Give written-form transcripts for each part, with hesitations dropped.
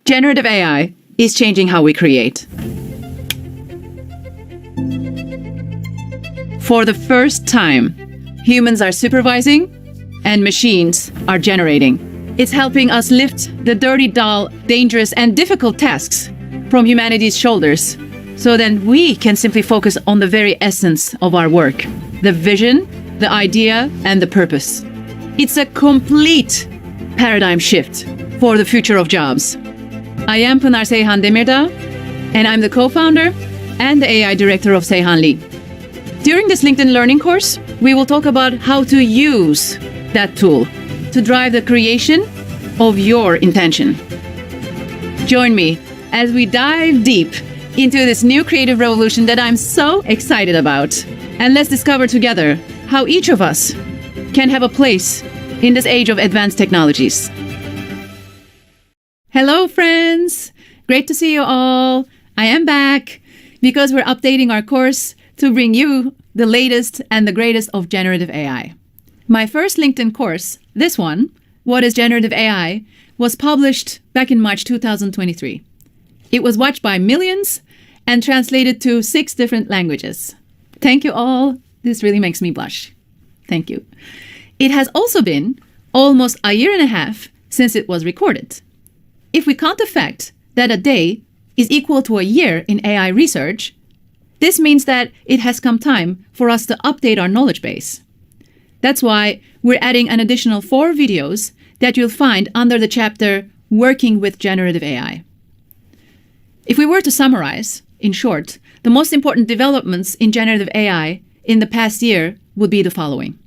Generative AI is changing how we create. For the first time, humans are supervising and machines are generating. It's helping us lift the dirty, dull, dangerous, and difficult tasks from humanity's shoulders so then we can simply focus on the very essence of our work, the vision, the idea, and the purpose. It's a complete paradigm shift for the future of jobs. I am Pinar Demirdag, and I'm the co-founder and the AI director of Seyhan. During this LinkedIn Learning course, we will talk about how to use that tool to drive the creation of your intention. Join me as we dive deep into this new creative revolution that I'm so excited about. And let's discover together how each of us can have a place in this age of advanced technologies. Hello, friends. Great to see you all. I am back because we're updating our course to bring you the latest and the greatest of generative AI. My first LinkedIn course, this one, What is Generative AI, was published back in March 2023. It was watched by millions and translated to 6 different languages. Thank you all. This really makes me blush. Thank you. It has also been almost a year and a half since it was recorded. If we count the fact that a day is equal to a year in AI research, this means that it has come time for us to update our knowledge base. That's why we're adding an additional 4 videos that you'll find under the chapter Working with Generative AI. If we were to summarize, in short, the most important developments in generative AI in the past year would be the following.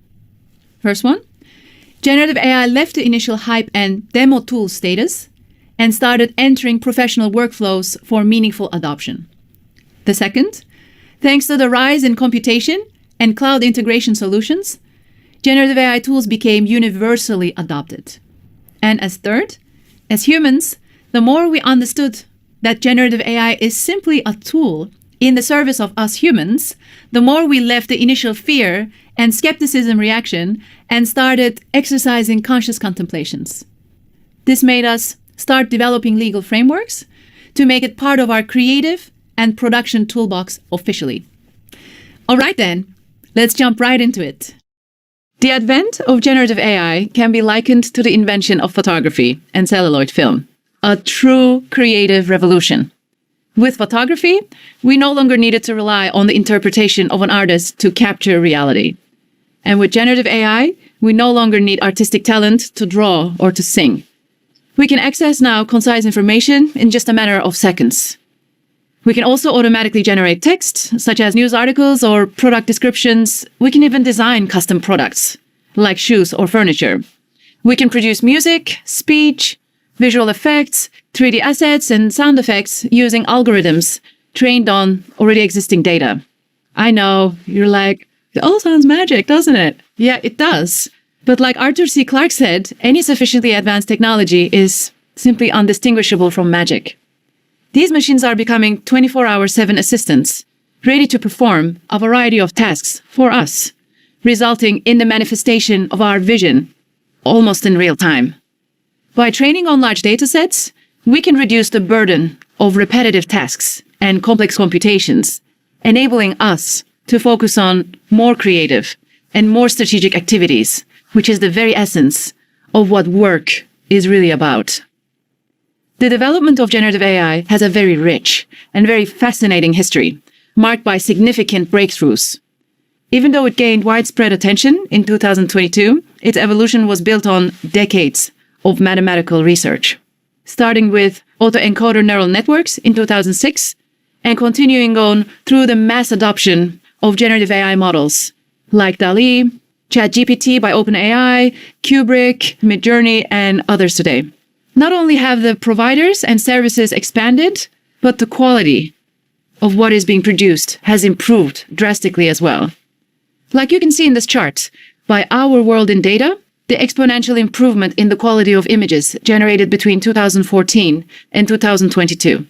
First one, generative AI left the initial hype and demo tool status and started entering professional workflows for meaningful adoption. The second, thanks to the rise in computation and cloud integration solutions, generative AI tools became universally adopted. And as third, as humans, the more we understood that generative AI is simply a tool in the service of us humans, the more we left the initial fear and skepticism reaction and started exercising conscious contemplations. This made us start developing legal frameworks to make it part of our creative and production toolbox officially. All right then, let's jump right into it. The advent of generative AI can be likened to the invention of photography and celluloid film, a true creative revolution. With photography, we no longer needed to rely on the interpretation of an artist to capture reality. And with generative AI, we no longer need artistic talent to draw or to sing. We can access now concise information in just a matter of seconds. We can also automatically generate text, such as news articles or product descriptions. We can even design custom products, like shoes or furniture. We can produce music, speech, visual effects, 3D assets, and sound effects using algorithms trained on already existing data. I know, you're like, it all sounds magic, doesn't it? Yeah, it does. But like Arthur C. Clarke said, any sufficiently advanced technology is simply undistinguishable from magic. These machines are becoming 24/7 assistants, ready to perform a variety of tasks for us, resulting in the manifestation of our vision almost in real time. By training on large data sets, we can reduce the burden of repetitive tasks and complex computations, enabling us to focus on more creative and more strategic activities, which is the very essence of what work is really about. The development of generative AI has a very rich and very fascinating history, marked by significant breakthroughs. Even though it gained widespread attention in 2022, its evolution was built on decades of mathematical research, starting with autoencoder neural networks in 2006 and continuing on through the mass adoption of generative AI models like DALL-E, ChatGPT by OpenAI, Kubrick, Midjourney, and others today. Not only have the providers and services expanded, but the quality of what is being produced has improved drastically as well. Like you can see in this chart, by our world in data, the exponential improvement in the quality of images generated between 2014 and 2022.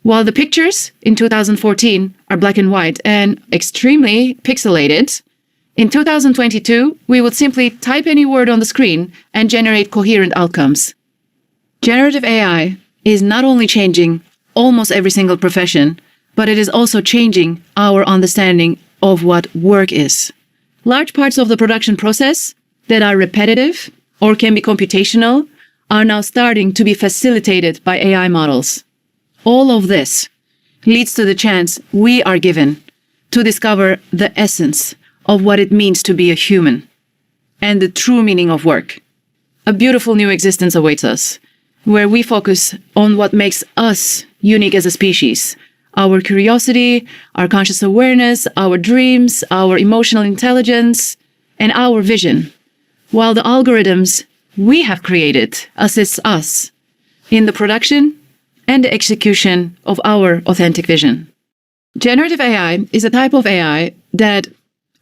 While the pictures in 2014 are black and white and extremely pixelated, in 2022, we would simply type any word on the screen and generate coherent outcomes. Generative AI is not only changing almost every single profession, but it is also changing our understanding of what work is. Large parts of the production process that are repetitive or can be computational are now starting to be facilitated by AI models. All of this leads to the chance we are given to discover the essence of what it means to be a human and the true meaning of work. A beautiful new existence awaits us, where we focus on what makes us unique as a species: our curiosity, our conscious awareness, our dreams, our emotional intelligence, and our vision, while the algorithms we have created assist us in the production and the execution of our authentic vision. Generative AI is a type of AI that,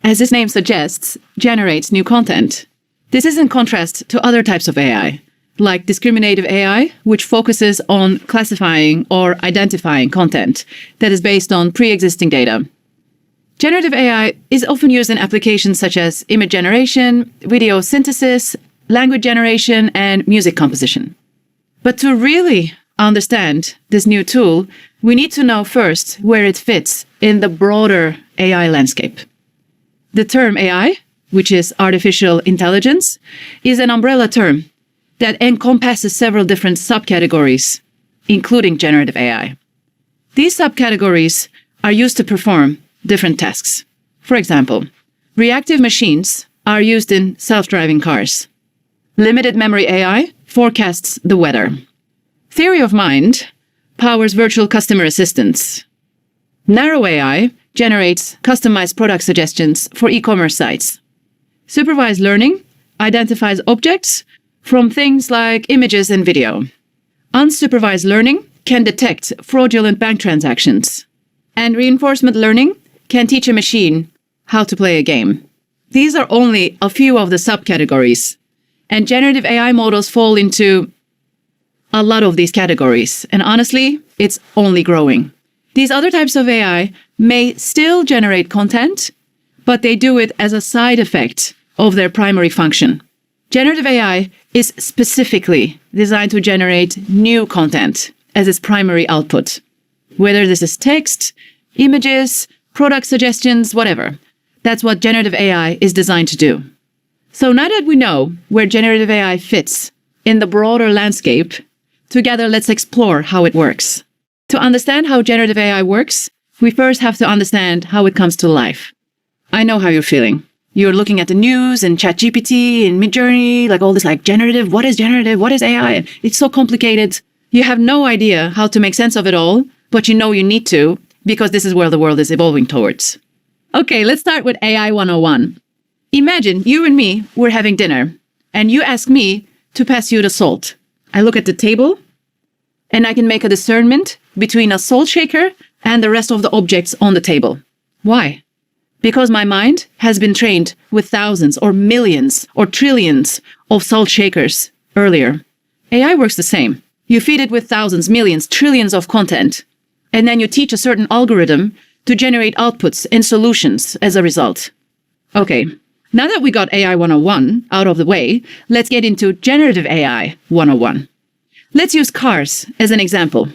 as its name suggests, generates new content. This is in contrast to other types of AI, like discriminative AI, which focuses on classifying or identifying content that is based on pre-existing data. Generative AI is often used in applications such as image generation, video synthesis, language generation, and music composition. But to really understand this new tool, we need to know first where it fits in the broader AI landscape. The term AI, which is artificial intelligence, is an umbrella term that encompasses several different subcategories, including generative AI. These subcategories are used to perform different tasks. For example, reactive machines are used in self-driving cars. Limited memory AI forecasts the weather. Theory of mind powers virtual customer assistants. Narrow AI generates customized product suggestions for e-commerce sites. Supervised learning identifies objects from things like images and video. Unsupervised learning can detect fraudulent bank transactions. And reinforcement learning can teach a machine how to play a game. These are only a few of the subcategories, and generative AI models fall into a lot of these categories, and honestly, it's only growing. These other types of AI may still generate content, but they do it as a side effect of their primary function. Generative AI is specifically designed to generate new content as its primary output, whether this is text, images, product suggestions, whatever. That's what generative AI is designed to do. So now that we know where generative AI fits in the broader landscape, together let's explore how it works. To understand how generative AI works, we first have to understand how it comes to life. I know how you're feeling. You're looking at the news and ChatGPT and Midjourney, like all this generative, what is AI? It's so complicated. You have no idea how to make sense of it all, but you know you need to, because this is where the world is evolving towards. Okay, let's start with AI 101. Imagine you and me, we're having dinner, and you ask me to pass you the salt. I look at the table, and I can make a discernment between a salt shaker and the rest of the objects on the table. Why? Because my mind has been trained with thousands or millions or trillions of salt shakers earlier. AI works the same. You feed it with thousands, millions, trillions of content, and then you teach a certain algorithm to generate outputs and solutions as a result. Okay, now that we got AI 101 out of the way, let's get into generative AI 101. Let's use cars as an example.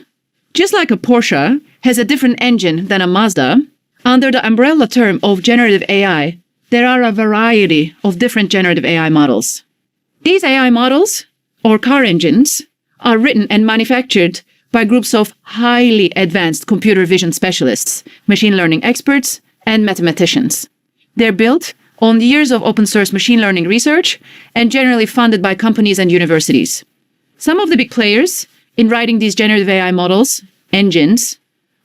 Just like a Porsche has a different engine than a Mazda, under the umbrella term of generative AI, there are a variety of different generative AI models. These AI models, or car engines, are written and manufactured by groups of highly advanced computer vision specialists, machine learning experts, and mathematicians. They're built on years of open source machine learning research and generally funded by companies and universities. Some of the big players in writing these generative AI models, engines,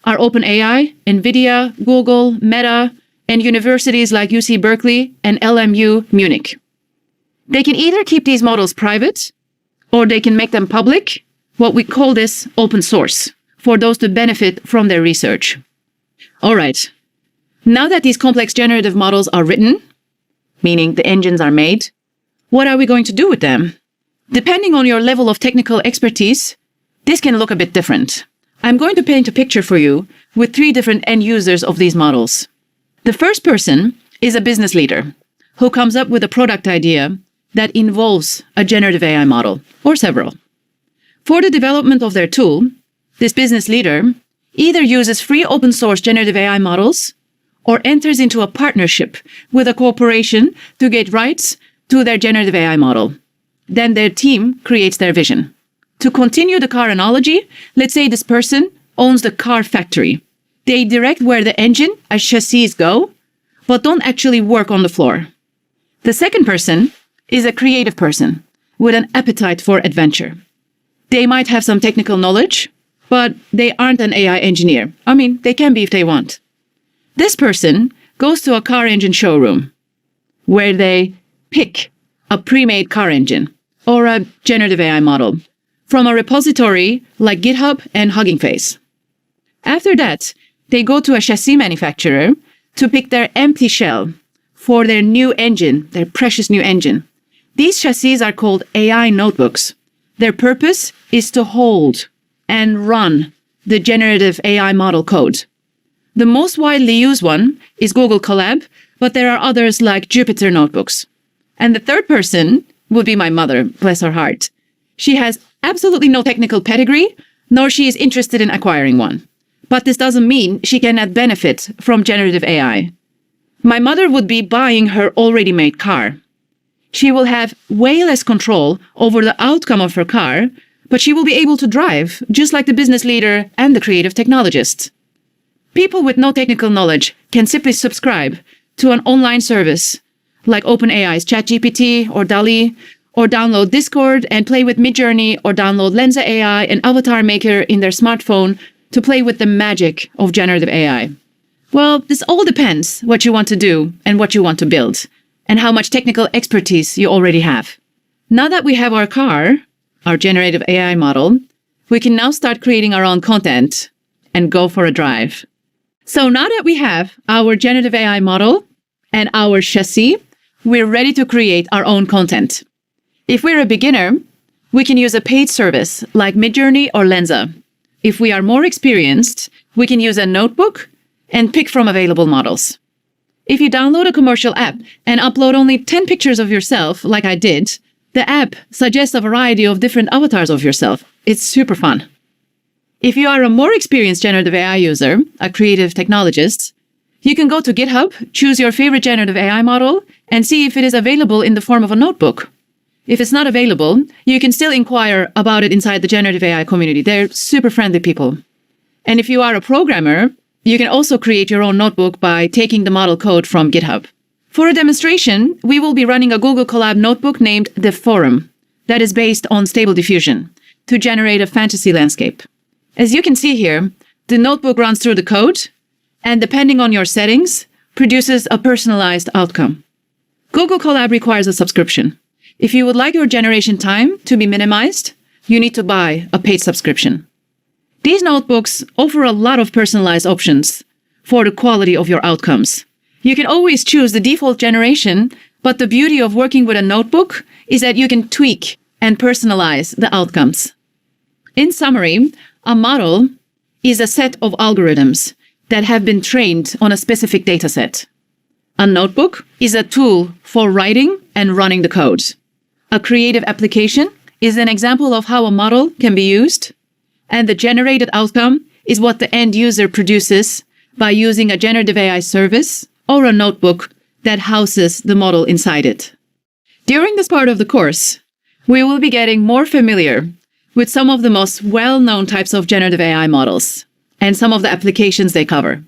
are OpenAI, NVIDIA, Google, Meta, and universities like UC Berkeley and LMU Munich. They can either keep these models private, or they can make them public, what we call this open source, for those to benefit from their research. All right, now that these complex generative models are written, meaning the engines are made, what are we going to do with them? Depending on your level of technical expertise, this can look a bit different. I'm going to paint a picture for you with 3 different end users of these models. The first person is a business leader who comes up with a product idea that involves a generative AI model, or several. For the development of their tool, this business leader either uses free open source generative AI models or enters into a partnership with a corporation to get rights to their generative AI model. Then their team creates their vision. To continue the car analogy, let's say this person owns the car factory. They direct where the engine and chassis go, but don't actually work on the floor. The second person is a creative person with an appetite for adventure. They might have some technical knowledge, but they aren't an AI engineer. I mean, they can be if they want. This person goes to a car engine showroom where they pick a pre-made car engine or a generative AI model from a repository like GitHub and Hugging Face. After that, they go to a chassis manufacturer to pick their empty shell for their new engine, their precious new engine. These chassis are called AI notebooks. Their purpose is to hold and run the generative AI model code. The most widely used one is Google Colab, but there are others like Jupyter Notebooks. And the third person would be my mother, bless her heart. She has absolutely no technical pedigree, nor she is interested in acquiring one. But this doesn't mean she cannot benefit from generative AI. My mother would be buying her already made car. She will have way less control over the outcome of her car, but she will be able to drive, just like the business leader and the creative technologist. People with no technical knowledge can simply subscribe to an online service like OpenAI's ChatGPT or DALL-E, or download Discord and play with Midjourney, or download Lensa AI and Avatar Maker in their smartphone to play with the magic of generative AI. Well, this all depends what you want to do and what you want to build, and how much technical expertise you already have. Now that we have our car, our generative AI model, we can now start creating our own content and go for a drive. So now that we have our generative AI model and our chassis, we're ready to create our own content. If we're a beginner, we can use a paid service like Midjourney or Lensa. If we are more experienced, we can use a notebook and pick from available models. If you download a commercial app and upload only 10 pictures of yourself, like I did, the app suggests a variety of different avatars of yourself. It's super fun. If you are a more experienced generative AI user, a creative technologist, you can go to GitHub, choose your favorite generative AI model, and see if it is available in the form of a notebook. If it's not available, you can still inquire about it inside the generative AI community. They're super friendly people. And if you are a programmer, you can also create your own notebook by taking the model code from GitHub. For a demonstration, we will be running a Google Colab notebook named The Forum that is based on Stable Diffusion to generate a fantasy landscape. As you can see here, the notebook runs through the code and, depending on your settings, produces a personalized outcome. Google Colab requires a subscription. If you would like your generation time to be minimized, you need to buy a paid subscription. These notebooks offer a lot of personalized options for the quality of your outcomes. You can always choose the default generation, but the beauty of working with a notebook is that you can tweak and personalize the outcomes. In summary, a model is a set of algorithms that have been trained on a specific dataset. A notebook is a tool for writing and running the code. A creative application is an example of how a model can be used, and the generated outcome is what the end user produces by using a generative AI service or a notebook that houses the model inside it. During this part of the course, we will be getting more familiar with some of the most well-known types of generative AI models and some of the applications they cover.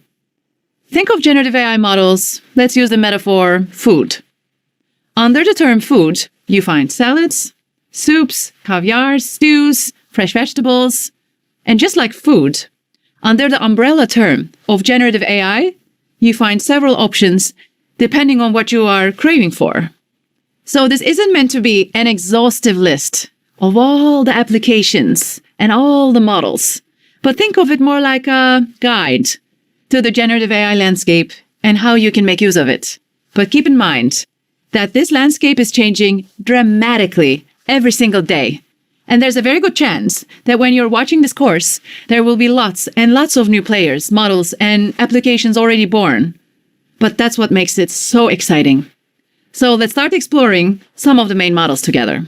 Think of generative AI models, let's use the metaphor food. Under the term food, you find salads, soups, caviar, stews, fresh vegetables, and just like food, under the umbrella term of generative AI, you find several options depending on what you are craving for. So this isn't meant to be an exhaustive list of all the applications and all the models, but think of it more like a guide to the generative AI landscape and how you can make use of it. But keep in mind that this landscape is changing dramatically every single day. And there's a very good chance that when you're watching this course, there will be lots and lots of new players, models, and applications already born. But that's what makes it so exciting. So let's start exploring some of the main models together.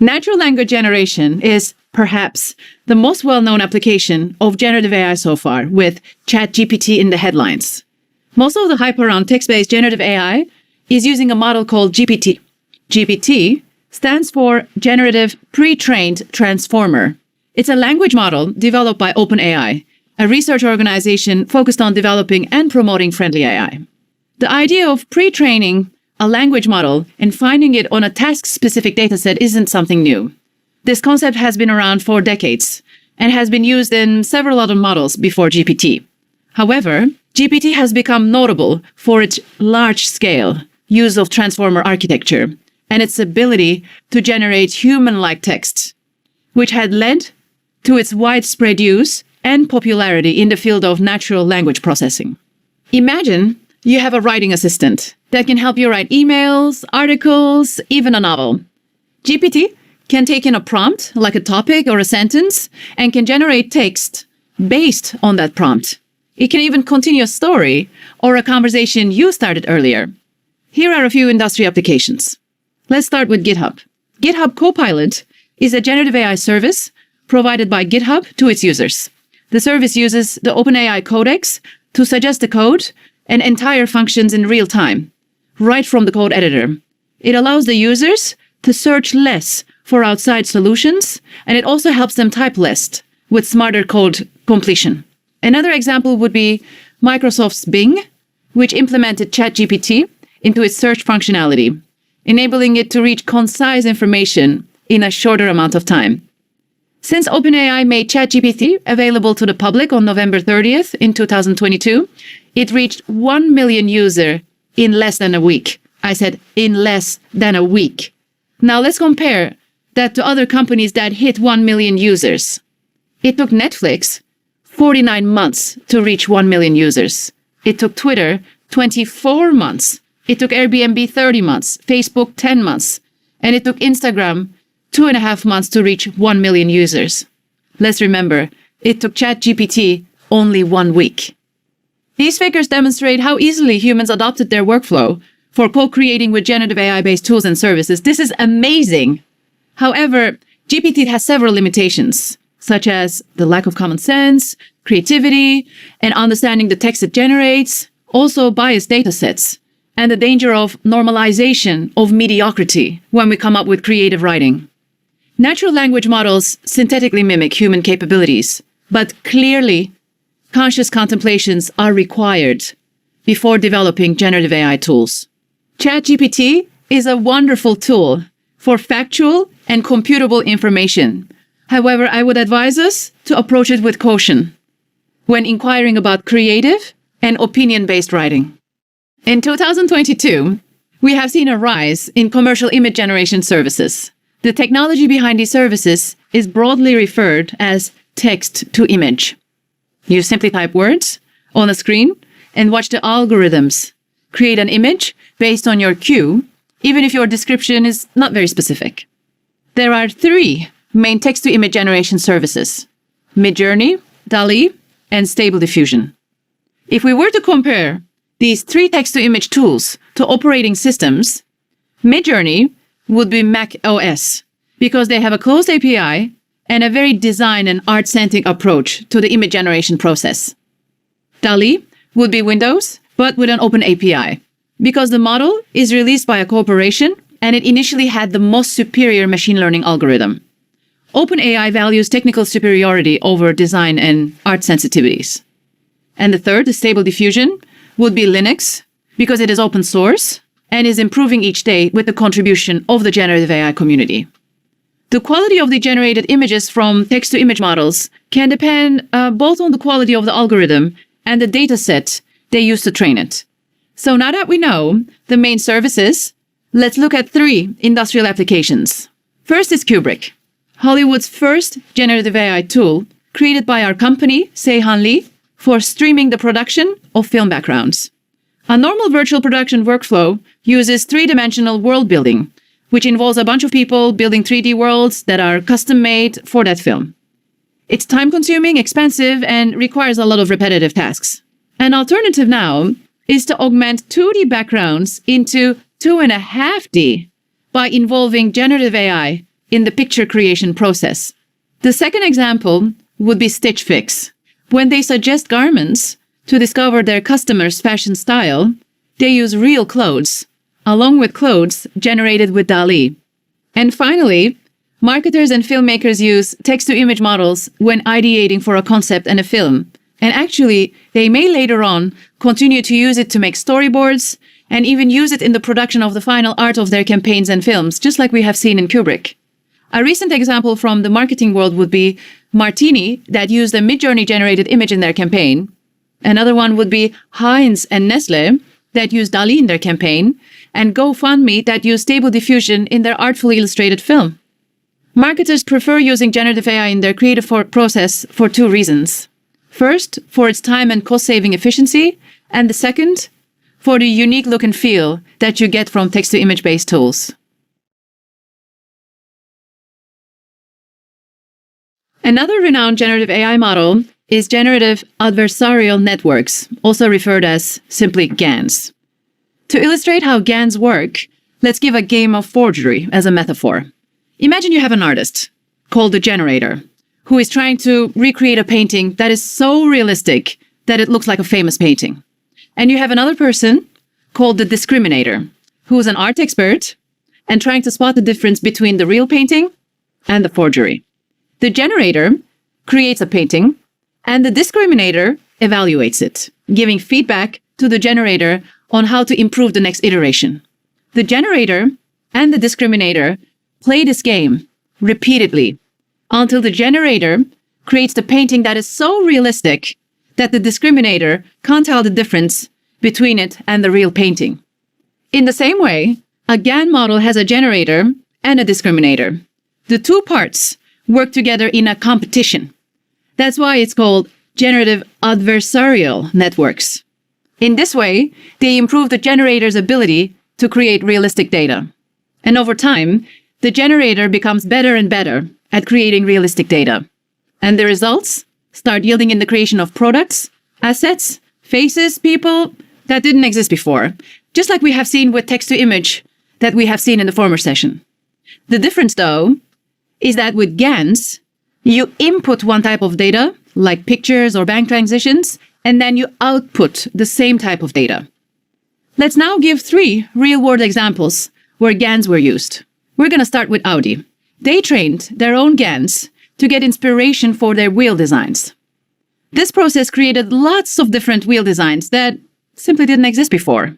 Natural language generation is perhaps the most well-known application of generative AI so far, with ChatGPT in the headlines. Most of the hype around text-based generative AI is using a model called GPT. GPT stands for Generative Pre-trained Transformer. It's a language model developed by OpenAI, a research organization focused on developing and promoting friendly AI. The idea of pre-training a language model and finding it on a task-specific dataset isn't something new. This concept has been around for decades and has been used in several other models before GPT. However, GPT has become notable for its large-scale use of transformer architecture and its ability to generate human-like text, which had led to its widespread use and popularity in the field of natural language processing. Imagine you have a writing assistant that can help you write emails, articles, even a novel. GPT can take in a prompt, like a topic or a sentence, and can generate text based on that prompt. It can even continue a story or a conversation you started earlier. Here are a few industry applications. Let's start with GitHub. GitHub Copilot is a generative AI service provided by GitHub to its users. The service uses the OpenAI Codex to suggest the code and entire functions in real time, right from the code editor. It allows the users to search less for outside solutions, and it also helps them type less with smarter code completion. Another example would be Microsoft's Bing, which implemented ChatGPT into its search functionality, enabling it to reach concise information in a shorter amount of time. Since OpenAI made ChatGPT available to the public on November 30th in 2022, it reached 1 million users in less than a week. I said in less than a week. Now let's compare that to other companies that hit 1 million users. It took Netflix 49 months to reach 1 million users. It took Twitter 24 months. It took Airbnb 30 months, Facebook 10 months, and it took Instagram 2.5 months to reach 1 million users. Let's remember, it took ChatGPT only 1 week. These figures demonstrate how easily humans adopted their workflow for co-creating with generative AI-based tools and services. This is amazing. However, GPT has several limitations, such as the lack of common sense, creativity, and understanding the text it generates, also biased data sets, and the danger of normalization of mediocrity when we come up with creative writing. Natural language models synthetically mimic human capabilities, but clearly, conscious contemplations are required before developing generative AI tools. ChatGPT is a wonderful tool for factual and computable information. However, I would advise us to approach it with caution when inquiring about creative and opinion-based writing. In 2022, we have seen a rise in commercial image generation services. The technology behind these services is broadly referred as text-to-image. You simply type words on a screen and watch the algorithms create an image based on your cue, even if your description is not very specific. There are 3 main text-to-image generation services: Midjourney, DALL-E, and Stable Diffusion. If we were to compare these 3 text-to-image tools to operating systems, Midjourney would be Mac OS because they have a closed API and a very design and art-centric approach to the image generation process. DALL-E would be Windows, but with an open API because the model is released by a corporation and it initially had the most superior machine learning algorithm. OpenAI values technical superiority over design and art sensitivities. And the third, the Stable Diffusion, would be Linux because it is open source and is improving each day with the contribution of the generative AI community. The quality of the generated images from text-to-image models can depend both on the quality of the algorithm and the data set they use to train it. So now that we know the main services, let's look at 3 industrial applications. First is Kubrick, Hollywood's first generative AI tool created by our company, Seyhan, for streaming the production of film backgrounds. A normal virtual production workflow uses 3-dimensional world building, which involves a bunch of people building 3D worlds that are custom-made for that film. It's time-consuming, expensive, and requires a lot of repetitive tasks. An alternative now is to augment 2D backgrounds into 2.5D by involving generative AI in the picture creation process. The second example would be Stitch Fix. When they suggest garments to discover their customers' fashion style, they use real clothes, along with clothes generated with DALL-E. And finally, marketers and filmmakers use text-to-image models when ideating for a concept and a film. And actually, they may later on continue to use it to make storyboards and even use it in the production of the final art of their campaigns and films, just like we have seen in Kubrick. A recent example from the marketing world would be Martini, that used a Midjourney generated image in their campaign. Another one would be Heinz and Nestle, that used DALL-E in their campaign, and GoFundMe, that used Stable Diffusion in their artfully illustrated film. Marketers prefer using generative AI in their creative process for two reasons. First, for its time and cost-saving efficiency, and the second, for the unique look and feel that you get from text-to-image-based tools. Another renowned generative AI model is generative adversarial networks, also referred as simply GANs. To illustrate how GANs work, let's give a game of forgery as a metaphor. Imagine you have an artist called the generator who is trying to recreate a painting that is so realistic that it looks like a famous painting. And you have another person called the discriminator who is an art expert and trying to spot the difference between the real painting and the forgery. The generator creates a painting and the discriminator evaluates it, giving feedback to the generator on how to improve the next iteration. The generator and the discriminator play this game repeatedly until the generator creates the painting that is so realistic that the discriminator can't tell the difference between it and the real painting. In the same way, a GAN model has a generator and a discriminator. The two parts work together in a competition. That's why it's called generative adversarial networks. In this way, they improve the generator's ability to create realistic data. And over time, the generator becomes better and better at creating realistic data. And the results start yielding in the creation of products, assets, faces, people that didn't exist before, just like we have seen with text-to-image that we have seen in the former session. The difference, though, is that with GANs, you input one type of data, like pictures or bank transitions, and then you output the same type of data. Let's now give 3 real-world examples where GANs were used. We're going to start with Audi. They trained their own GANs to get inspiration for their wheel designs. This process created lots of different wheel designs that simply didn't exist before,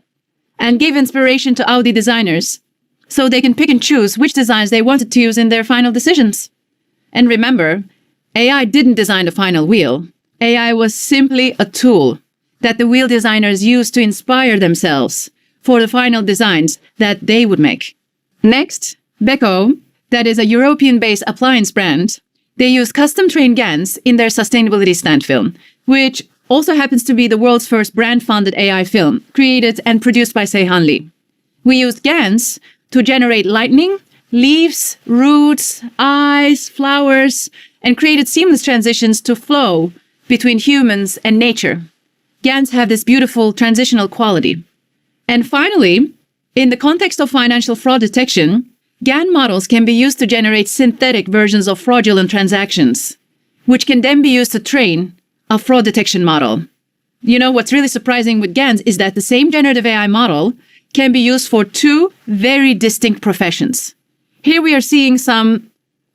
and gave inspiration to Audi designers so they can pick and choose which designs they wanted to use in their final decisions. And remember, AI didn't design the final wheel. AI was simply a tool that the wheel designers used to inspire themselves for the final designs that they would make. Next, Beko, that is a European-based appliance brand, they use custom-trained GANs in their sustainability stand film, which also happens to be the world's first brand-funded AI film, created and produced by Seyhan Lee. We used GANs to generate lightning, leaves, roots, eyes, flowers, and created seamless transitions to flow between humans and nature. GANs have this beautiful transitional quality. And finally, in the context of financial fraud detection, GAN models can be used to generate synthetic versions of fraudulent transactions, which can then be used to train a fraud detection model. You know, what's really surprising with GANs is that the same generative AI model can be used for 2 very distinct professions. Here we are seeing some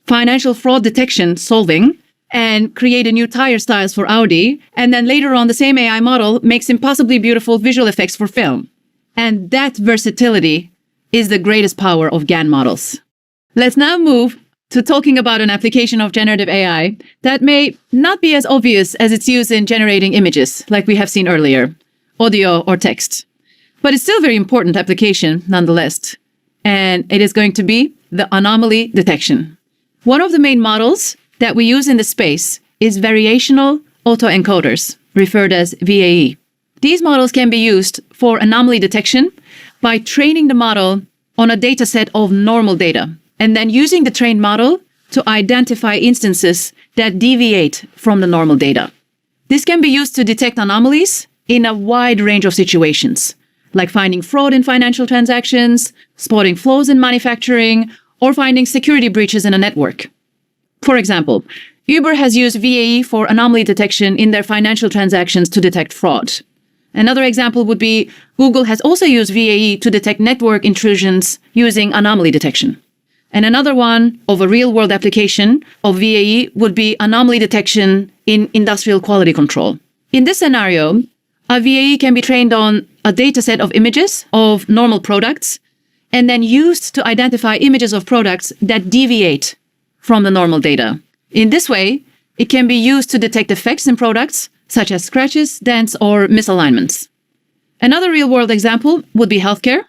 financial fraud detection solving and create a new tire styles for Audi, and then later on the same AI model makes impossibly beautiful visual effects for film. And that versatility is the greatest power of GAN models. Let's now move to talking about an application of generative AI that may not be as obvious as its use in generating images, like we have seen earlier, audio or text. But it's still a very important application nonetheless, and it is going to be the anomaly detection. One of the main models that we use in the space is variational autoencoders, referred as VAE. These models can be used for anomaly detection by training the model on a data set of normal data, and then using the trained model to identify instances that deviate from the normal data. This can be used to detect anomalies in a wide range of situations, like finding fraud in financial transactions, spotting flaws in manufacturing, or finding security breaches in a network. For example, Uber has used VAE for anomaly detection in their financial transactions to detect fraud. Another example would be Google has also used VAE to detect network intrusions using anomaly detection. And another one of a real-world application of VAE would be anomaly detection in industrial quality control. In this scenario, a VAE can be trained on a dataset of images of normal products and then used to identify images of products that deviate from the normal data. In this way, it can be used to detect defects in products such as scratches, dents, or misalignments. Another real-world example would be healthcare,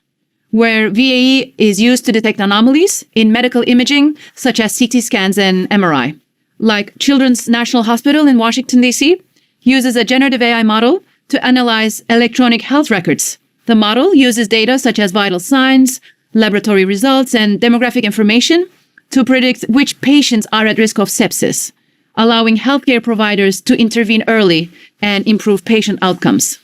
where VAE is used to detect anomalies in medical imaging such as CT scans and MRI. Like Children's National Hospital in Washington, D.C. uses a generative AI model to analyze electronic health records. The model uses data such as vital signs, laboratory results, and demographic information to predict which patients are at risk of sepsis, allowing healthcare providers to intervene early and improve patient outcomes.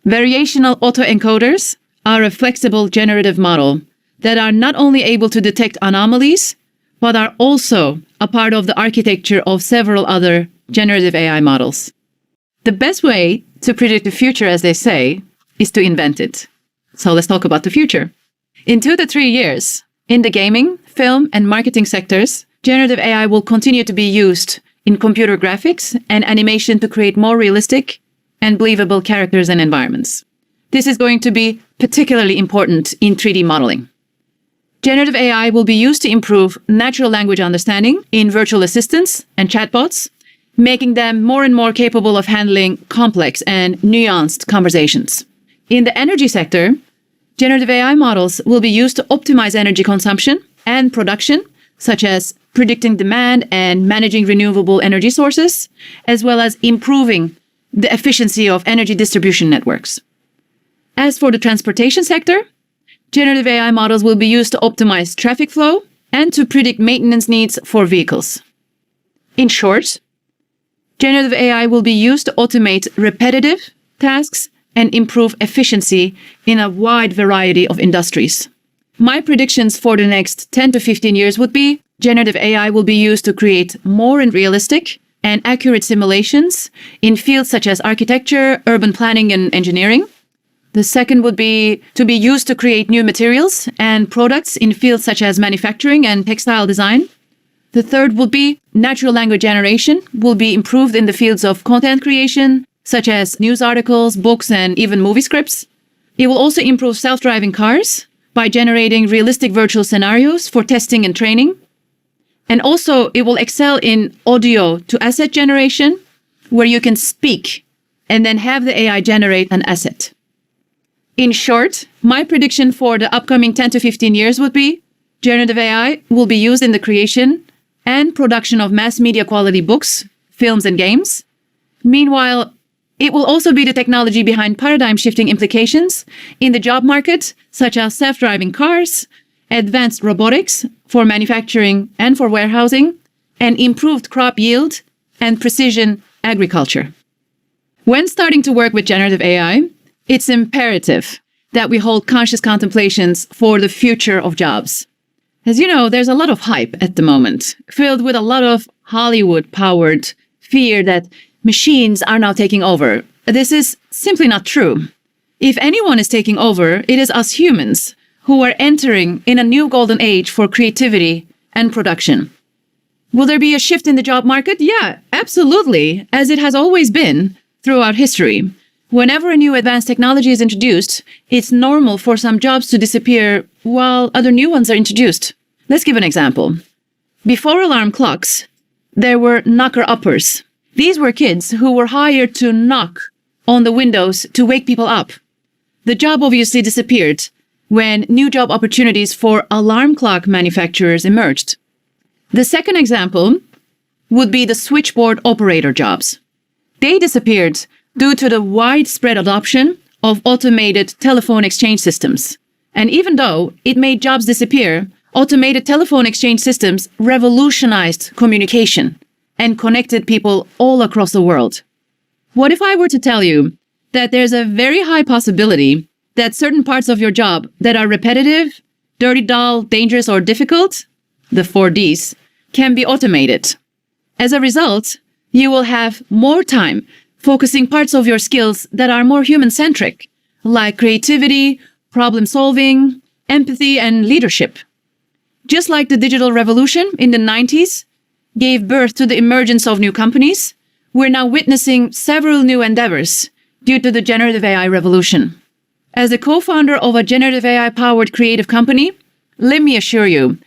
Variational autoencoders are a flexible generative model that are not only able to detect anomalies, but are also a part of the architecture of several other generative AI models. The best way to predict the future, as they say, is to invent it. So let's talk about the future. In 2 to 3 years, in the gaming, film, and marketing sectors, generative AI will continue to be used in computer graphics and animation to create more realistic and believable characters and environments. This is going to be particularly important in 3D modeling. Generative AI will be used to improve natural language understanding in virtual assistants and chatbots, making them more and more capable of handling complex and nuanced conversations. In the energy sector, generative AI models will be used to optimize energy consumption and production, such as predicting demand and managing renewable energy sources, as well as improving the efficiency of energy distribution networks. As for the transportation sector, generative AI models will be used to optimize traffic flow and to predict maintenance needs for vehicles. In short, generative AI will be used to automate repetitive tasks and improve efficiency in a wide variety of industries. My predictions for the next 10 to 15 years would be generative AI will be used to create more and realistic and accurate simulations in fields such as architecture, urban planning, and engineering. The second would be to be used to create new materials and products in fields such as manufacturing and textile design. The third would be natural language generation will be improved in the fields of content creation, such as news articles, books, and even movie scripts. It will also improve self-driving cars by generating realistic virtual scenarios for testing and training. And also, it will excel in audio to asset generation, where you can speak and then have the AI generate an asset. In short, my prediction for the upcoming 10 to 15 years would be generative AI will be used in the creation and production of mass media quality books, films, and games. Meanwhile, it will also be the technology behind paradigm-shifting implications in the job market, such as self-driving cars, advanced robotics for manufacturing and for warehousing, and improved crop yield and precision agriculture. When starting to work with generative AI, it's imperative that we hold conscious contemplations for the future of jobs. As you know, there's a lot of hype at the moment, filled with a lot of Hollywood-powered fear that machines are now taking over. This is simply not true. If anyone is taking over, it is us humans who are entering in a new golden age for creativity and production. Will there be a shift in the job market? Yeah, absolutely, as it has always been throughout history. Whenever a new advanced technology is introduced, it's normal for some jobs to disappear while other new ones are introduced. Let's give an example. Before alarm clocks, there were knocker-uppers. These were kids who were hired to knock on the windows to wake people up. The job obviously disappeared when new job opportunities for alarm clock manufacturers emerged. The second example would be the switchboard operator jobs. They disappeared due to the widespread adoption of automated telephone exchange systems. And even though it made jobs disappear, automated telephone exchange systems revolutionized communication and connected people all across the world. What if I were to tell you that there's a very high possibility that certain parts of your job that are repetitive, dirty, dull, dangerous, or difficult the 4Ds, can be automated. As a result, you will have more time focusing parts of your skills that are more human-centric, like creativity, problem-solving, empathy, and leadership. Just like the digital revolution in the 90s gave birth to the emergence of new companies, we're now witnessing several new endeavors due to the generative AI revolution. As the co-founder of a generative AI-powered creative company, let me assure you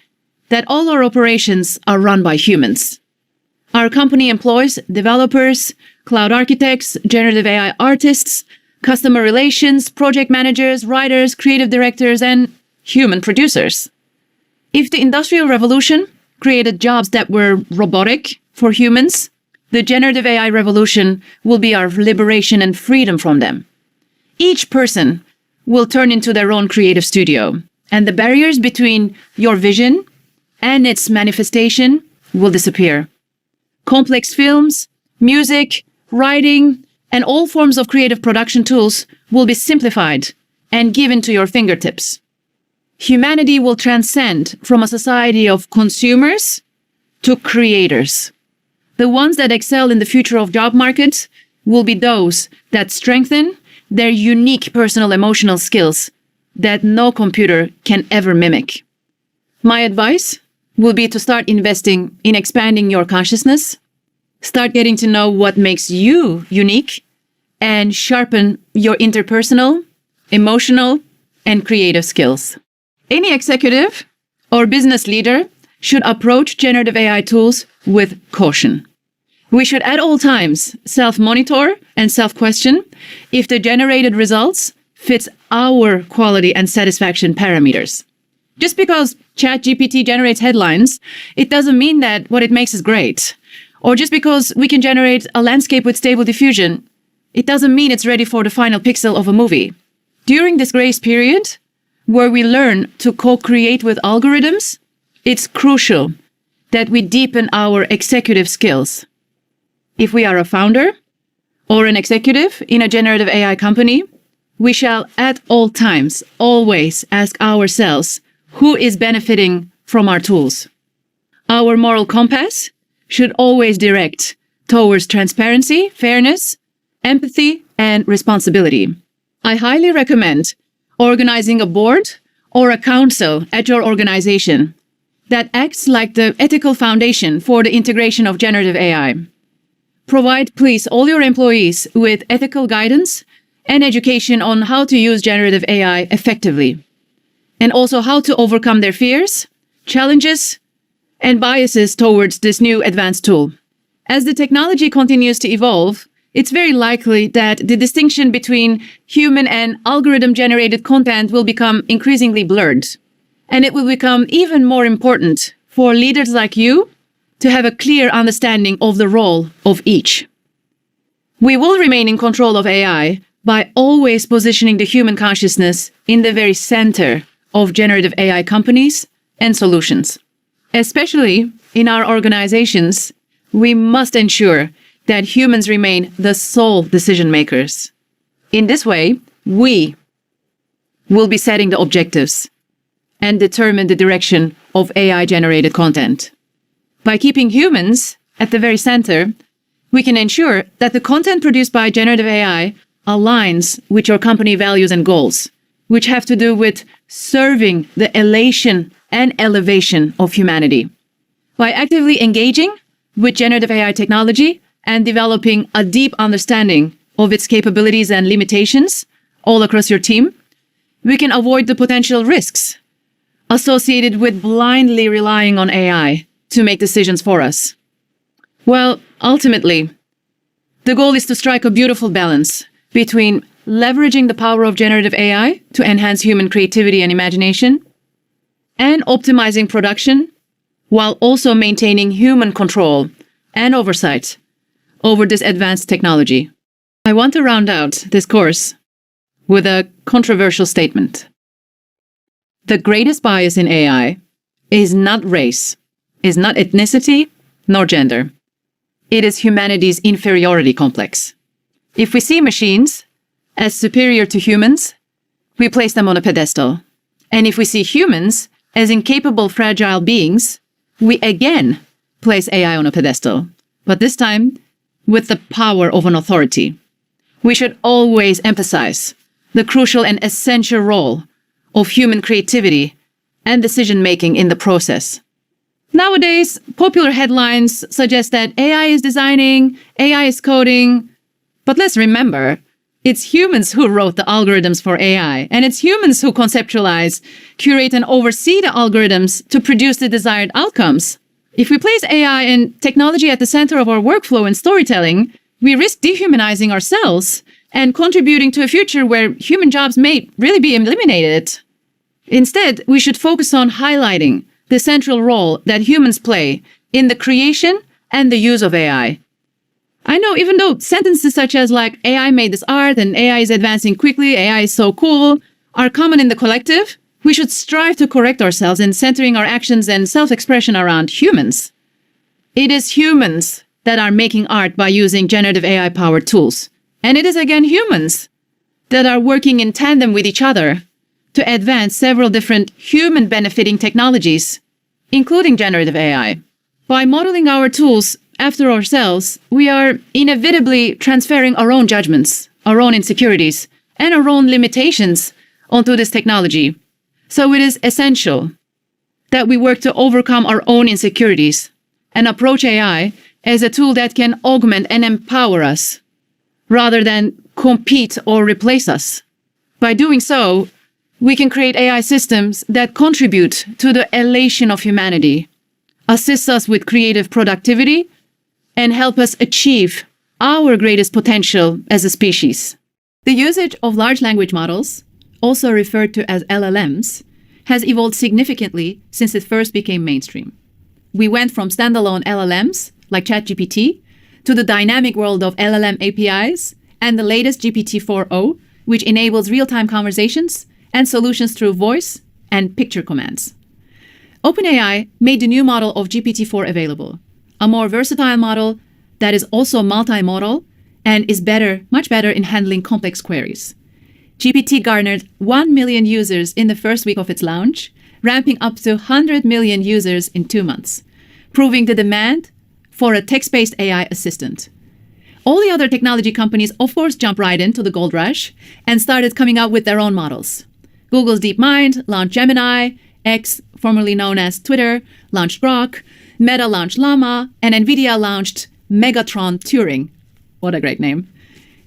that all our operations are run by humans. Our company employs developers, cloud architects, generative AI artists, customer relations, project managers, writers, creative directors, and human producers. If the Industrial Revolution created jobs that were robotic for humans, the generative AI revolution will be our liberation and freedom from them. Each person will turn into their own creative studio, and the barriers between your vision and its manifestation will disappear. Complex films, music, writing, and all forms of creative production tools will be simplified and given to your fingertips. Humanity will transcend from a society of consumers to creators. The ones that excel in the future of job markets will be those that strengthen their unique personal emotional skills that no computer can ever mimic. My advice will be to start investing in expanding your consciousness, start getting to know what makes you unique, and sharpen your interpersonal, emotional, and creative skills. Any executive or business leader should approach generative AI tools with caution. We should at all times self-monitor and self-question if the generated results fits our quality and satisfaction parameters. Just because ChatGPT generates headlines, it doesn't mean that what it makes is great. Or just because we can generate a landscape with stable diffusion, it doesn't mean it's ready for the final pixel of a movie. During this grace period, where we learn to co-create with algorithms, it's crucial that we deepen our executive skills. If we are a founder or an executive in a generative AI company, we shall at all times always ask ourselves who is benefiting from our tools. Our moral compass should always direct towards transparency, fairness, empathy, and responsibility. I highly recommend organizing a board or a council at your organization that acts like the ethical foundation for the integration of generative AI. Provide, please, all your employees with ethical guidance and education on how to use generative AI effectively, and also how to overcome their fears, challenges, and biases towards this new advanced tool. As the technology continues to evolve, it's very likely that the distinction between human and algorithm-generated content will become increasingly blurred, and it will become even more important for leaders like you to have a clear understanding of the role of each. We will remain in control of AI by always positioning the human consciousness in the very center of generative AI companies and solutions. Especially in our organizations, we must ensure that humans remain the sole decision makers. In this way, we will be setting the objectives and determine the direction of AI-generated content. By keeping humans at the very center, we can ensure that the content produced by generative AI aligns with your company values and goals, which have to do with serving the elation and elevation of humanity. By actively engaging with generative AI technology and developing a deep understanding of its capabilities and limitations all across your team, we can avoid the potential risks associated with blindly relying on AI to make decisions for us. Well, ultimately, the goal is to strike a beautiful balance between leveraging the power of generative AI to enhance human creativity and imagination, and optimizing production while also maintaining human control and oversight over this advanced technology. I want to round out this course with a controversial statement. The greatest bias in AI is not race, is not ethnicity, nor gender. It is humanity's inferiority complex. If we see machines as superior to humans, we place them on a pedestal. And if we see humans as incapable, fragile beings, we again place AI on a pedestal, but this time with the power of an authority. We should always emphasize the crucial and essential role of human creativity and decision-making in the process. Nowadays, popular headlines suggest that AI is designing, AI is coding, but let's remember, it's humans who wrote the algorithms for AI, and it's humans who conceptualize, curate, and oversee the algorithms to produce the desired outcomes. If we place AI and technology at the center of our workflow and storytelling, we risk dehumanizing ourselves and contributing to a future where human jobs may really be eliminated. Instead, we should focus on highlighting the central role that humans play in the creation and the use of AI. I know even though sentences such as like AI made this art and AI is advancing quickly, AI is so cool, are common in the collective, we should strive to correct ourselves in centering our actions and self-expression around humans. It is humans that are making art by using generative AI-powered tools. And it is again humans that are working in tandem with each other to advance several different human-benefiting technologies, including generative AI. By modeling our tools after ourselves, we are inevitably transferring our own judgments, our own insecurities, and our own limitations onto this technology. So it is essential that we work to overcome our own insecurities and approach AI as a tool that can augment and empower us, rather than compete or replace us. By doing so, we can create AI systems that contribute to the elation of humanity, assist us with creative productivity, and help us achieve our greatest potential as a species. The usage of large language models, also referred to as LLMs, has evolved significantly since it first became mainstream. We went from standalone LLMs, like ChatGPT, to the dynamic world of LLM APIs and the latest GPT-4o, which enables real-time conversations and solutions through voice and picture commands. OpenAI made the new model of GPT-4 available, a more versatile model that is also multimodal and is much better in handling complex queries. GPT garnered 1 million users in the first week of its launch, ramping up to 100 million users in 2 months, proving the demand for a text-based AI assistant. All the other technology companies, of course, jumped right into the gold rush and started coming out with their own models. Google's DeepMind launched Gemini, X, formerly known as Twitter, launched Grok, Meta launched Llama, and NVIDIA launched Megatron Turing. What a great name.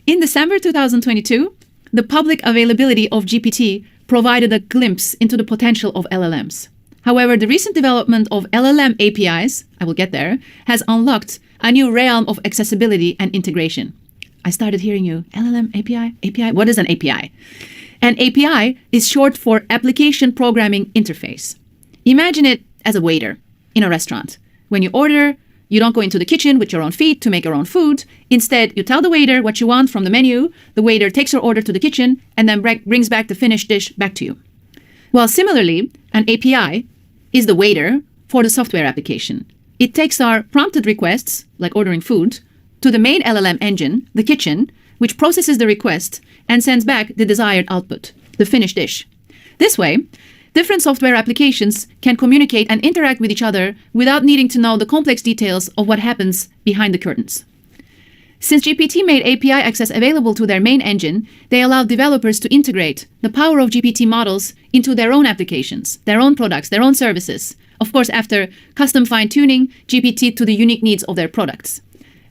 In December 2022, the public availability of GPT provided a glimpse into the potential of LLMs. However, the recent development of LLM APIs, I will get there, has unlocked a new realm of accessibility and integration. I started hearing you, LLM API? What is an API? An API is short for Application Programming Interface. Imagine it as a waiter in a restaurant. When you order, you don't go into the kitchen with your own feet to make your own food. Instead, you tell the waiter what you want from the menu. The waiter takes your order to the kitchen and then brings back the finished dish back to you. Well, similarly, an API is the waiter for the software application. It takes our prompted requests, like ordering food, to the main LLM engine, the kitchen, which processes the request and sends back the desired output, the finished dish. This way, different software applications can communicate and interact with each other without needing to know the complex details of what happens behind the curtains. Since GPT made API access available to their main engine, they allowed developers to integrate the power of GPT models into their own applications, their own products, their own services. Of course, after custom fine-tuning GPT to the unique needs of their products.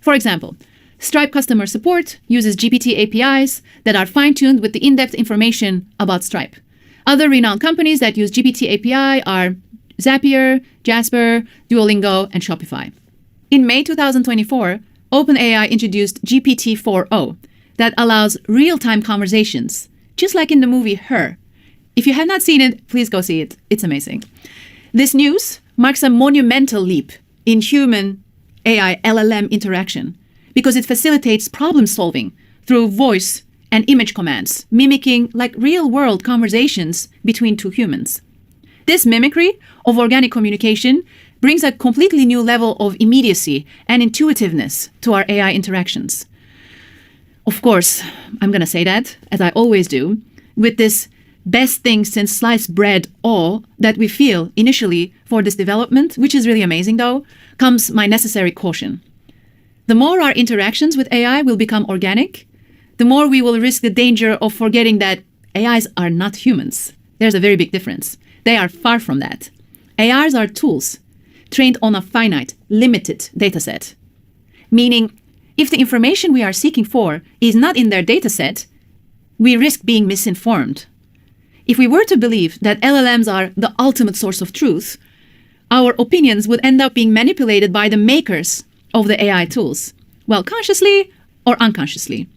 For example, Stripe customer support uses GPT APIs that are fine-tuned with the in-depth information about Stripe. Other renowned companies that use GPT API are Zapier, Jasper, Duolingo, and Shopify. In May 2024, OpenAI introduced GPT-4o that allows real-time conversations, just like in the movie Her. If you have not seen it, please go see it. It's amazing. This news marks a monumental leap in human AI LLM interaction because it facilitates problem solving through voice and image commands, mimicking like real-world conversations between two humans. This mimicry of organic communication brings a completely new level of immediacy and intuitiveness to our AI interactions. Of course, I'm going to say that, as I always do, with this best thing since sliced bread awe that we feel initially for this development, which is really amazing though, comes my necessary caution. The more our interactions with AI will become organic, the more we will risk the danger of forgetting that AIs are not humans. There's a very big difference. They are far from that. AIs are tools trained on a finite, limited dataset. Meaning, if the information we are seeking for is not in their dataset, we risk being misinformed. If we were to believe that LLMs are the ultimate source of truth, our opinions would end up being manipulated by the makers of the AI tools, well, consciously or unconsciously.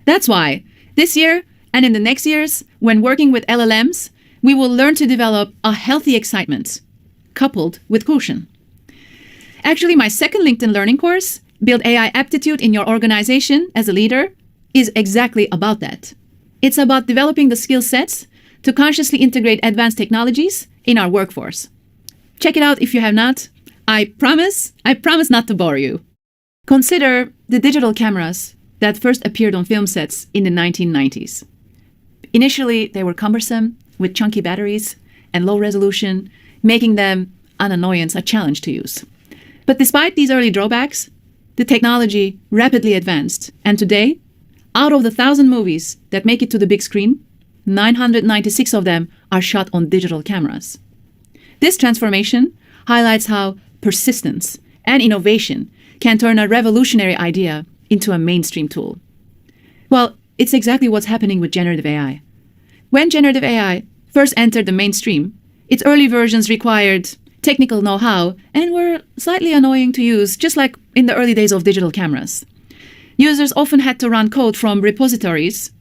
That's why this year and in the next years, when working with LLMs, we will learn to develop a healthy excitement coupled with caution. Actually, my second LinkedIn learning course, Build AI Aptitude in Your Organization as a Leader, is exactly about that. It's about developing the skill sets to consciously integrate advanced technologies in our workforce. Check it out if you have not. I promise not to bore you. Consider the digital cameras that first appeared on film sets in the 1990s. Initially, they were cumbersome with chunky batteries and low resolution, making them an annoyance, a challenge to use. But despite these early drawbacks, the technology rapidly advanced, and today, out of the 1,000 movies that make it to the big screen, 996 of them are shot on digital cameras. This transformation highlights how persistence and innovation can turn a revolutionary idea into a mainstream tool. Well, it's exactly what's happening with generative AI. When generative AI first entered the mainstream, its early versions required technical know-how and were slightly annoying to use, just like in the early days of digital cameras. Users often had to run code from repositories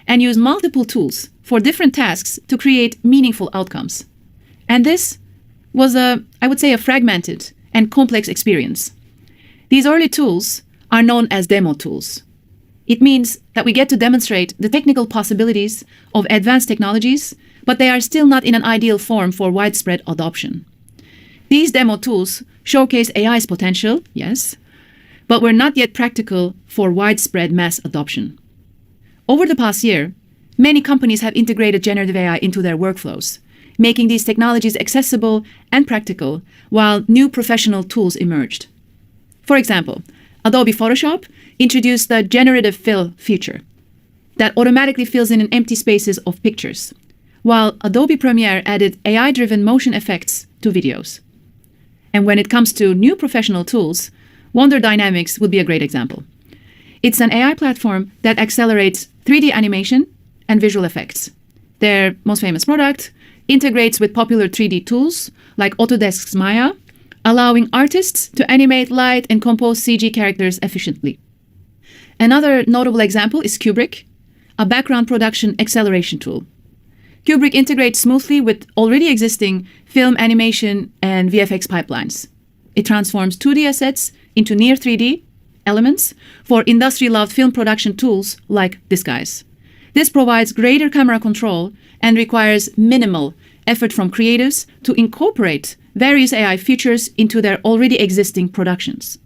and use multiple tools for different tasks to create meaningful outcomes. And this was I would say, a fragmented and complex experience. These early tools are known as demo tools. It means that we get to demonstrate the technical possibilities of advanced technologies, but they are still not in an ideal form for widespread adoption. These demo tools showcase AI's potential, yes, but were not yet practical for widespread mass adoption. Over the past year, many companies have integrated generative AI into their workflows, making these technologies accessible and practical while new professional tools emerged. For example, Adobe Photoshop introduced the generative fill feature that automatically fills in empty spaces of pictures, while Adobe Premiere added AI-driven motion effects to videos. And when it comes to new professional tools, Wonder Dynamics would be a great example. It's an AI platform that accelerates 3D animation and visual effects. Their most famous product integrates with popular 3D tools like Autodesk's Maya, allowing artists to animate, light, and compose CG characters efficiently. Another notable example is Kubrick, a background production acceleration tool. Kubrick integrates smoothly with already existing film animation and VFX pipelines. It transforms 2D assets into near 3D elements for industry-loved film production tools like Disguise. This provides greater camera control and requires minimal effort from creatives to incorporate various AI features into their already existing productions.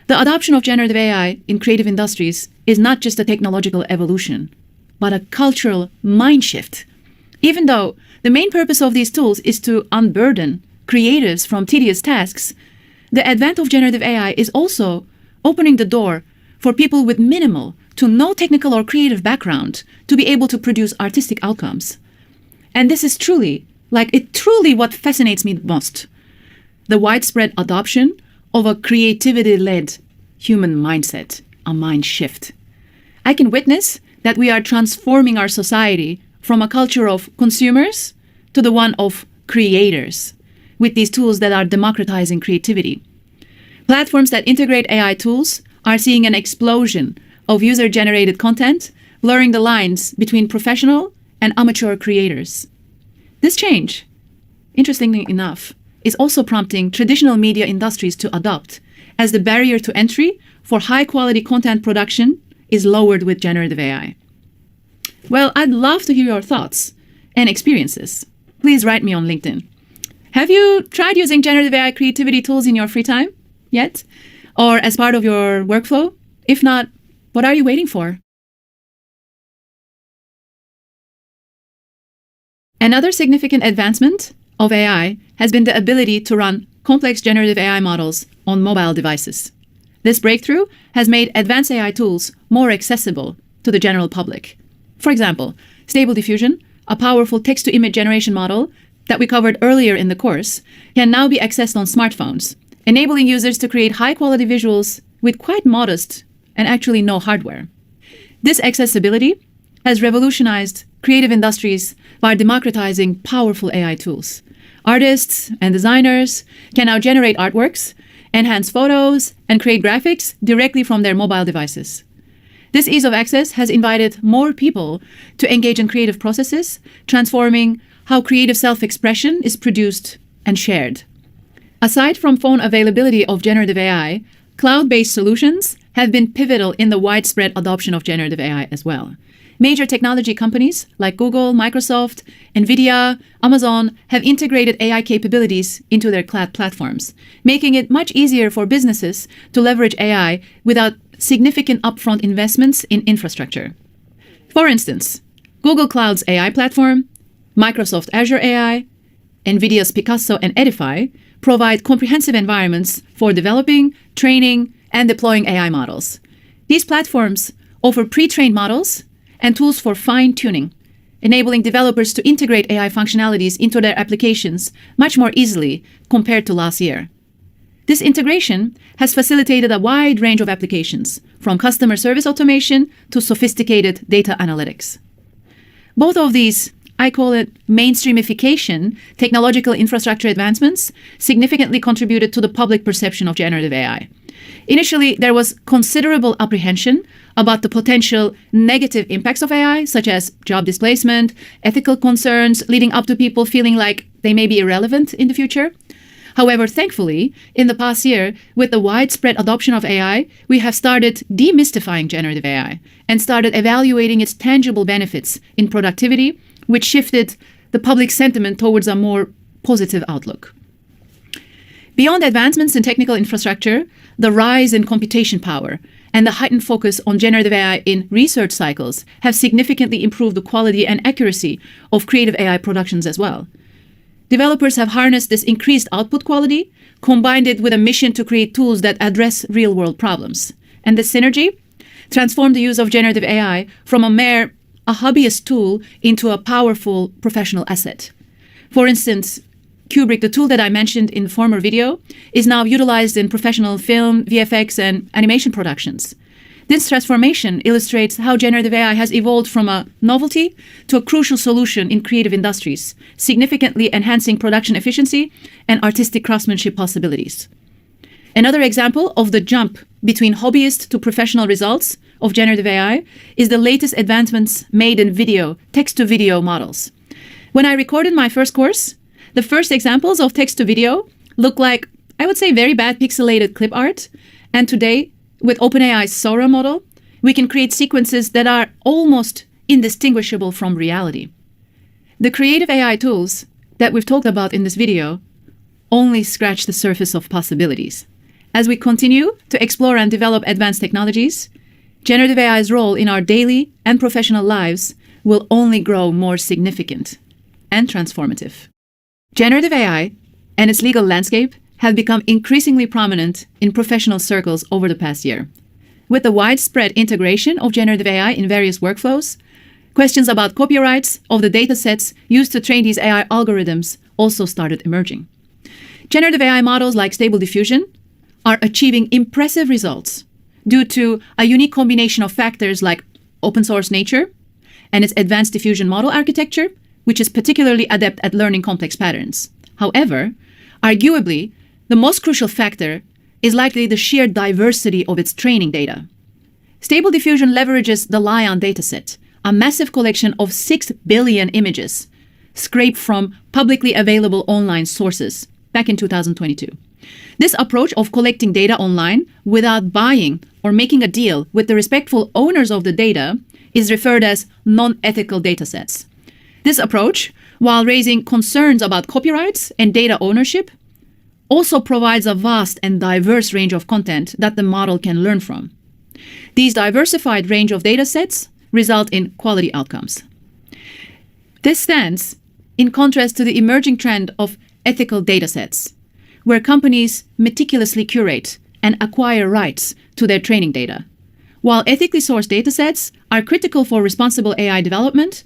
The adoption of generative AI in creative industries is not just a technological evolution, but a cultural mind shift. Even though the main purpose of these tools is to unburden creatives from tedious tasks, the advent of generative AI is also opening the door for people with minimal to no technical or creative background to be able to produce artistic outcomes. And this is truly what fascinates me most: the widespread adoption of a creativity-led human mindset, a mind shift. I can witness that we are transforming our society from a culture of consumers to the one of creators, with these tools that are democratizing creativity. Platforms that integrate AI tools are seeing an explosion of user-generated content, blurring the lines between professional and amateur creators. This change, interestingly enough, is also prompting traditional media industries to adopt, as the barrier to entry for high-quality content production is lowered with generative AI. Well, I'd love to hear your thoughts and experiences. Please write me on LinkedIn. Have you tried using generative AI creativity tools in your free time yet? Or as part of your workflow? If not, what are you waiting for? Another significant advancement of AI has been the ability to run complex generative AI models on mobile devices. This breakthrough has made advanced AI tools more accessible to the general public. For example, Stable Diffusion, a powerful text-to-image generation model that we covered earlier in the course, can now be accessed on smartphones, enabling users to create high-quality visuals with quite modest and actually no hardware. This accessibility has revolutionized creative industries by democratizing powerful AI tools. Artists and designers can now generate artworks, enhance photos, and create graphics directly from their mobile devices. This ease of access has invited more people to engage in creative processes, transforming how creative self-expression is produced and shared. Aside from phone availability of generative AI, cloud-based solutions have been pivotal in the widespread adoption of generative AI as well. Major technology companies like Google, Microsoft, NVIDIA, Amazon have integrated AI capabilities into their cloud platforms, making it much easier for businesses to leverage AI without significant upfront investments in infrastructure. For instance, Google Cloud's AI platform, Microsoft Azure AI, NVIDIA's Picasso and Edify provide comprehensive environments for developing, training, and deploying AI models. These platforms offer pre-trained models and tools for fine-tuning, enabling developers to integrate AI functionalities into their applications much more easily compared to last year. This integration has facilitated a wide range of applications, from customer service automation to sophisticated data analytics. Both of these, I call it mainstreamification, technological infrastructure advancements, significantly contributed to the public perception of generative AI. Initially, there was considerable apprehension about the potential negative impacts of AI, such as job displacement, ethical concerns, leading up to people feeling like they may be irrelevant in the future. However, thankfully, in the past year, with the widespread adoption of AI, we have started demystifying generative AI and started evaluating its tangible benefits in productivity, which shifted the public sentiment towards a more positive outlook. Beyond advancements in technical infrastructure, the rise in computation power and the heightened focus on generative AI in research cycles have significantly improved the quality and accuracy of creative AI productions as well. Developers have harnessed this increased output quality, combined it with a mission to create tools that address real-world problems. And this synergy transformed the use of generative AI from a hobbyist tool into a powerful professional asset. For instance, Kubrick, the tool that I mentioned in the former video, is now utilized in professional film, VFX, and animation productions. This transformation illustrates how generative AI has evolved from a novelty to a crucial solution in creative industries, significantly enhancing production efficiency and artistic craftsmanship possibilities. Another example of the jump between hobbyist to professional results of generative AI is the latest advancements made in video, text-to-video models. When I recorded my first course, the first examples of text-to-video look like, I would say, very bad pixelated clip art. And today, with OpenAI's Sora model, we can create sequences that are almost indistinguishable from reality. The creative AI tools that we've talked about in this video only scratch the surface of possibilities. As we continue to explore and develop advanced technologies, generative AI's role in our daily and professional lives will only grow more significant and transformative. Generative AI and its legal landscape have become increasingly prominent in professional circles over the past year. With the widespread integration of generative AI in various workflows, questions about copyrights of the datasets used to train these AI algorithms also started emerging. Generative AI models like Stable Diffusion are achieving impressive results due to a unique combination of factors like open source nature and its advanced diffusion model architecture, which is particularly adept at learning complex patterns. However, arguably, the most crucial factor is likely the sheer diversity of its training data. Stable Diffusion leverages the Lion dataset, a massive collection of 6 billion images scraped from publicly available online sources back in 2022. This approach of collecting data online without buying or making a deal with the respectful owners of the data is referred as non-ethical datasets. This approach, while raising concerns about copyrights and data ownership, also provides a vast and diverse range of content that the model can learn from. These diversified range of datasets result in quality outcomes. This stance in contrast to the emerging trend of ethical datasets, where companies meticulously curate and acquire rights to their training data. While ethically sourced datasets are critical for responsible AI development,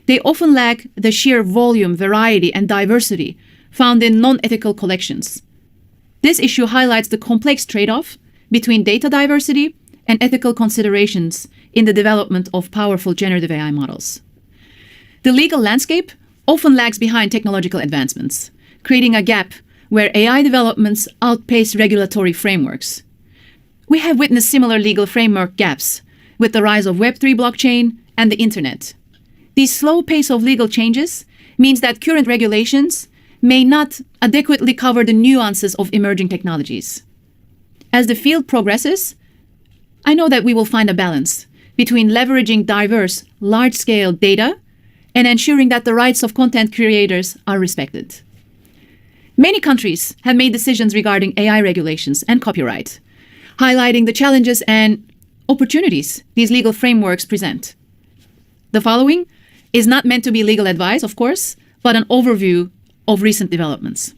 they often lack the sheer volume, variety, and diversity found in non-ethical collections. This issue highlights the complex trade-off between data diversity and ethical considerations in the development of powerful generative AI models. The legal landscape often lags behind technological advancements, creating a gap where AI developments outpace regulatory frameworks. We have witnessed similar legal framework gaps with the rise of Web3 blockchain and the internet. The slow pace of legal changes means that current regulations may not adequately cover the nuances of emerging technologies. As the field progresses, I know that we will find a balance between leveraging diverse, large-scale data and ensuring that the rights of content creators are respected. Many countries have made decisions regarding AI regulations and copyright, highlighting the challenges and opportunities these legal frameworks present. The following is not meant to be legal advice, of course, but an overview of recent developments.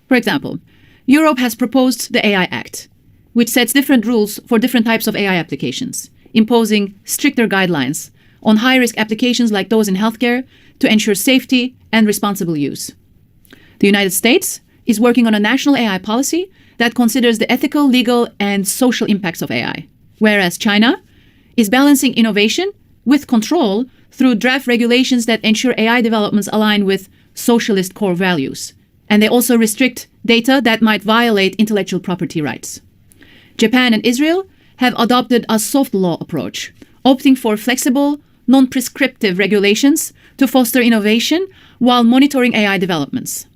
For example, Europe has proposed the AI Act, which sets different rules for different types of AI applications, imposing stricter guidelines on high-risk applications like those in healthcare to ensure safety and responsible use. The United States is working on a national AI policy that considers the ethical, legal, and social impacts of AI, whereas China is balancing innovation with control through draft regulations that ensure AI developments align with socialist core values, and they also restrict data that might violate intellectual property rights. Japan and Israel have adopted a soft law approach, opting for flexible, non-prescriptive regulations to foster innovation while monitoring AI developments.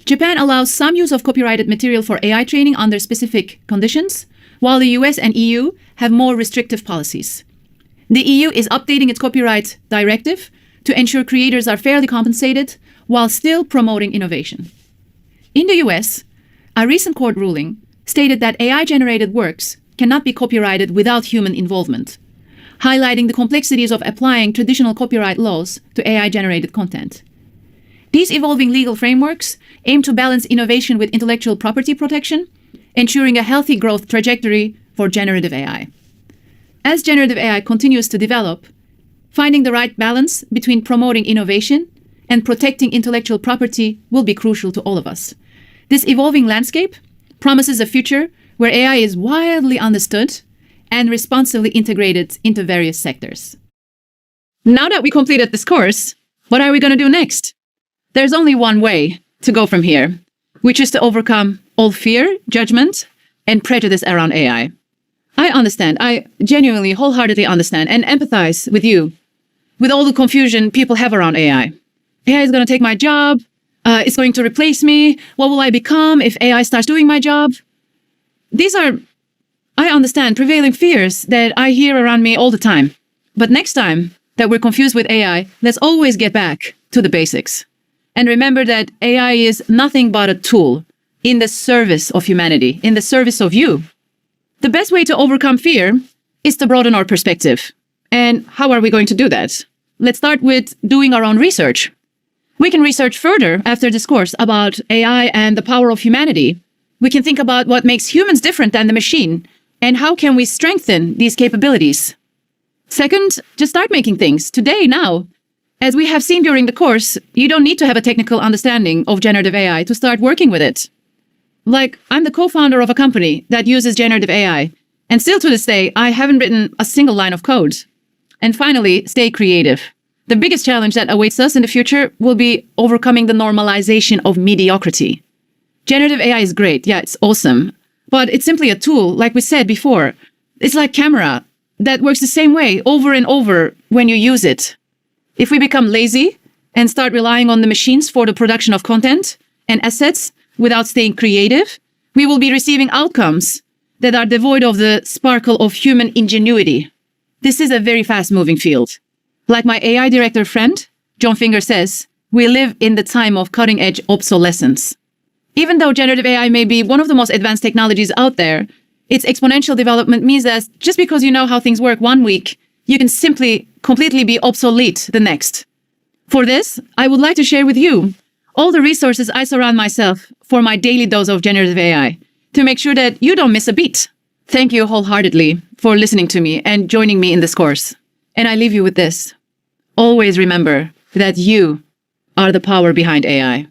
Japan allows some use of copyrighted material for AI training under specific conditions, while the US and EU have more restrictive policies. The EU is updating its copyright directive to ensure creators are fairly compensated while still promoting innovation. In the US, a recent court ruling stated that AI-generated works cannot be copyrighted without human involvement, highlighting the complexities of applying traditional copyright laws to AI-generated content. These evolving legal frameworks aim to balance innovation with intellectual property protection, ensuring a healthy growth trajectory for generative AI. As generative AI continues to develop, finding the right balance between promoting innovation and protecting intellectual property will be crucial to all of us. This evolving landscape promises a future where AI is widely understood and responsibly integrated into various sectors. Now that we completed this course, what are we going to do next? There's only one way to go from here, which is to overcome all fear, judgment, and prejudice around AI. I understand. I genuinely, wholeheartedly understand and empathize with you, with all the confusion people have around AI. AI is going to take my job. It's going to replace me. What will I become if AI starts doing my job? These are, I understand, prevailing fears that I hear around me all the time. But next time that we're confused with AI, let's always get back to the basics. And remember that AI is nothing but a tool in the service of humanity, in the service of you. The best way to overcome fear is to broaden our perspective. And how are we going to do that? Let's start with doing our own research. We can research further after this course about AI and the power of humanity. We can think about what makes humans different than the machine and how can we strengthen these capabilities. Second, just start making things today, now. As we have seen during the course, you don't need to have a technical understanding of generative AI to start working with it. Like, I'm the co-founder of a company that uses generative AI, and still to this day, I haven't written a single line of code. And finally, stay creative. The biggest challenge that awaits us in the future will be overcoming the normalization of mediocrity. Generative AI is great, yeah, it's awesome, but it's simply a tool, like we said before. It's like camera that works the same way over and over when you use it. If we become lazy and start relying on the machines for the production of content and assets without staying creative, we will be receiving outcomes that are devoid of the sparkle of human ingenuity. This is a very fast-moving field. Like my AI director friend, John Finger says, we live in the time of cutting-edge obsolescence. Even though generative AI may be one of the most advanced technologies out there, its exponential development means that just because you know how things work one week, you can simply completely be obsolete the next. For this, I would like to share with you all the resources I surround myself for my daily dose of generative AI to make sure that you don't miss a beat. Thank you wholeheartedly for listening to me and joining me in this course. And I leave you with this. Always remember that you are the power behind AI.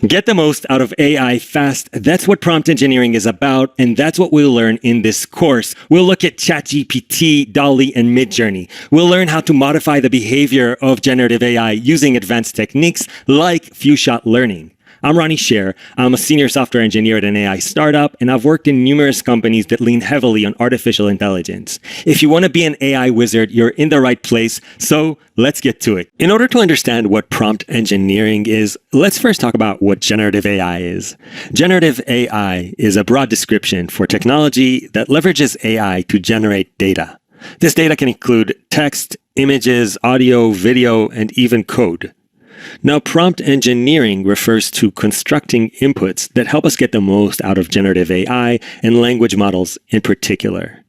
Get the most out of AI fast. That's what prompt engineering is about, and that's what we'll learn in this course. We'll look at ChatGPT, DALL-E, and Midjourney. We'll learn how to modify the behavior of generative AI using advanced techniques like few-shot learning. I'm Ronnie. I'm a senior software engineer at an AI startup, and I've worked in numerous companies that lean heavily on artificial intelligence. If you want to be an AI wizard, you're in the right place, so let's get to it. In order to understand what prompt engineering is, let's first talk about what generative AI is. Generative AI is a broad description for technology that leverages AI to generate data. This data can include text, images, audio, video, and even code. Now, prompt engineering refers to constructing inputs that help us get the most out of generative AI and language models in particular.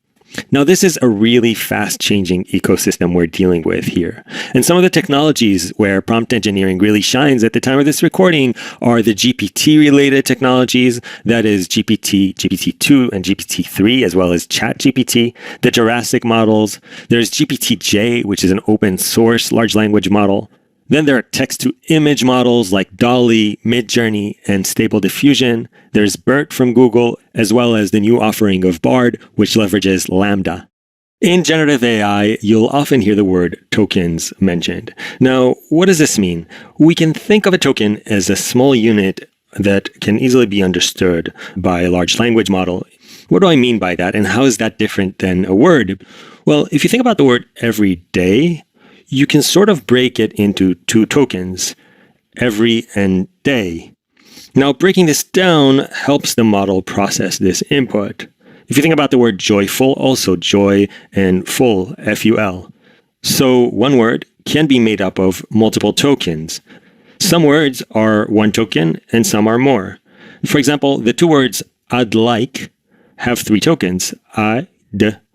Now, this is a really fast-changing ecosystem we're dealing with here. And some of the technologies where prompt engineering really shines at the time of this recording are the GPT-related technologies, that is GPT, GPT-2, and GPT-3, as well as ChatGPT, the Jurassic models. There's GPT-J, which is an open-source large language model. Then there are text-to-image models like DALL-E, Midjourney, and Stable Diffusion. There's BERT from Google, as well as the new offering of Bard, which leverages Lambda. In generative AI, you'll often hear the word tokens mentioned. Now, what does this mean? We can think of a token as a small unit that can easily be understood by a large language model. What do I mean by that, and how is that different than a word? Well, if you think about the word every day, you can sort of break it into two tokens, every and day. Now, breaking this down helps the model process this input. If you think about the word joyful, also joy and full, F-U-L. So one word can be made up of multiple tokens. Some words are one token and some are more. For example, the two words I'd like have three tokens, I'd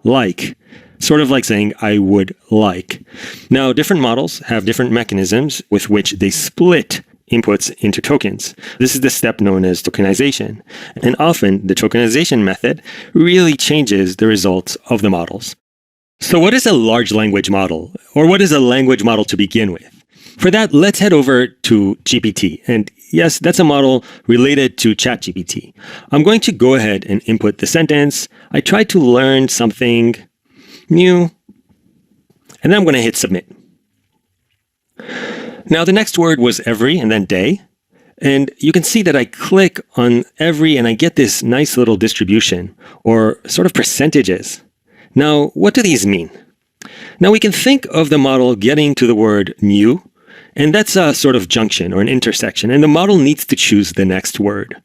like. Sort of like saying, I would like. Now, different models have different mechanisms with which they split inputs into tokens. This is the step known as tokenization. And often, the tokenization method really changes the results of the models. So what is a large language model? Or what is a language model to begin with? For that, let's head over to GPT. And yes, that's a model related to ChatGPT. I'm going to go ahead and input the sentence. I tried to learn something new, and then I'm going to hit submit. Now, the next word was every and then day. And you can see that I click on every and I get this nice little distribution or sort of percentages. Now, what do these mean? Now, we can think of the model getting to the word new, and that's a sort of junction or an intersection, and the model needs to choose the next word.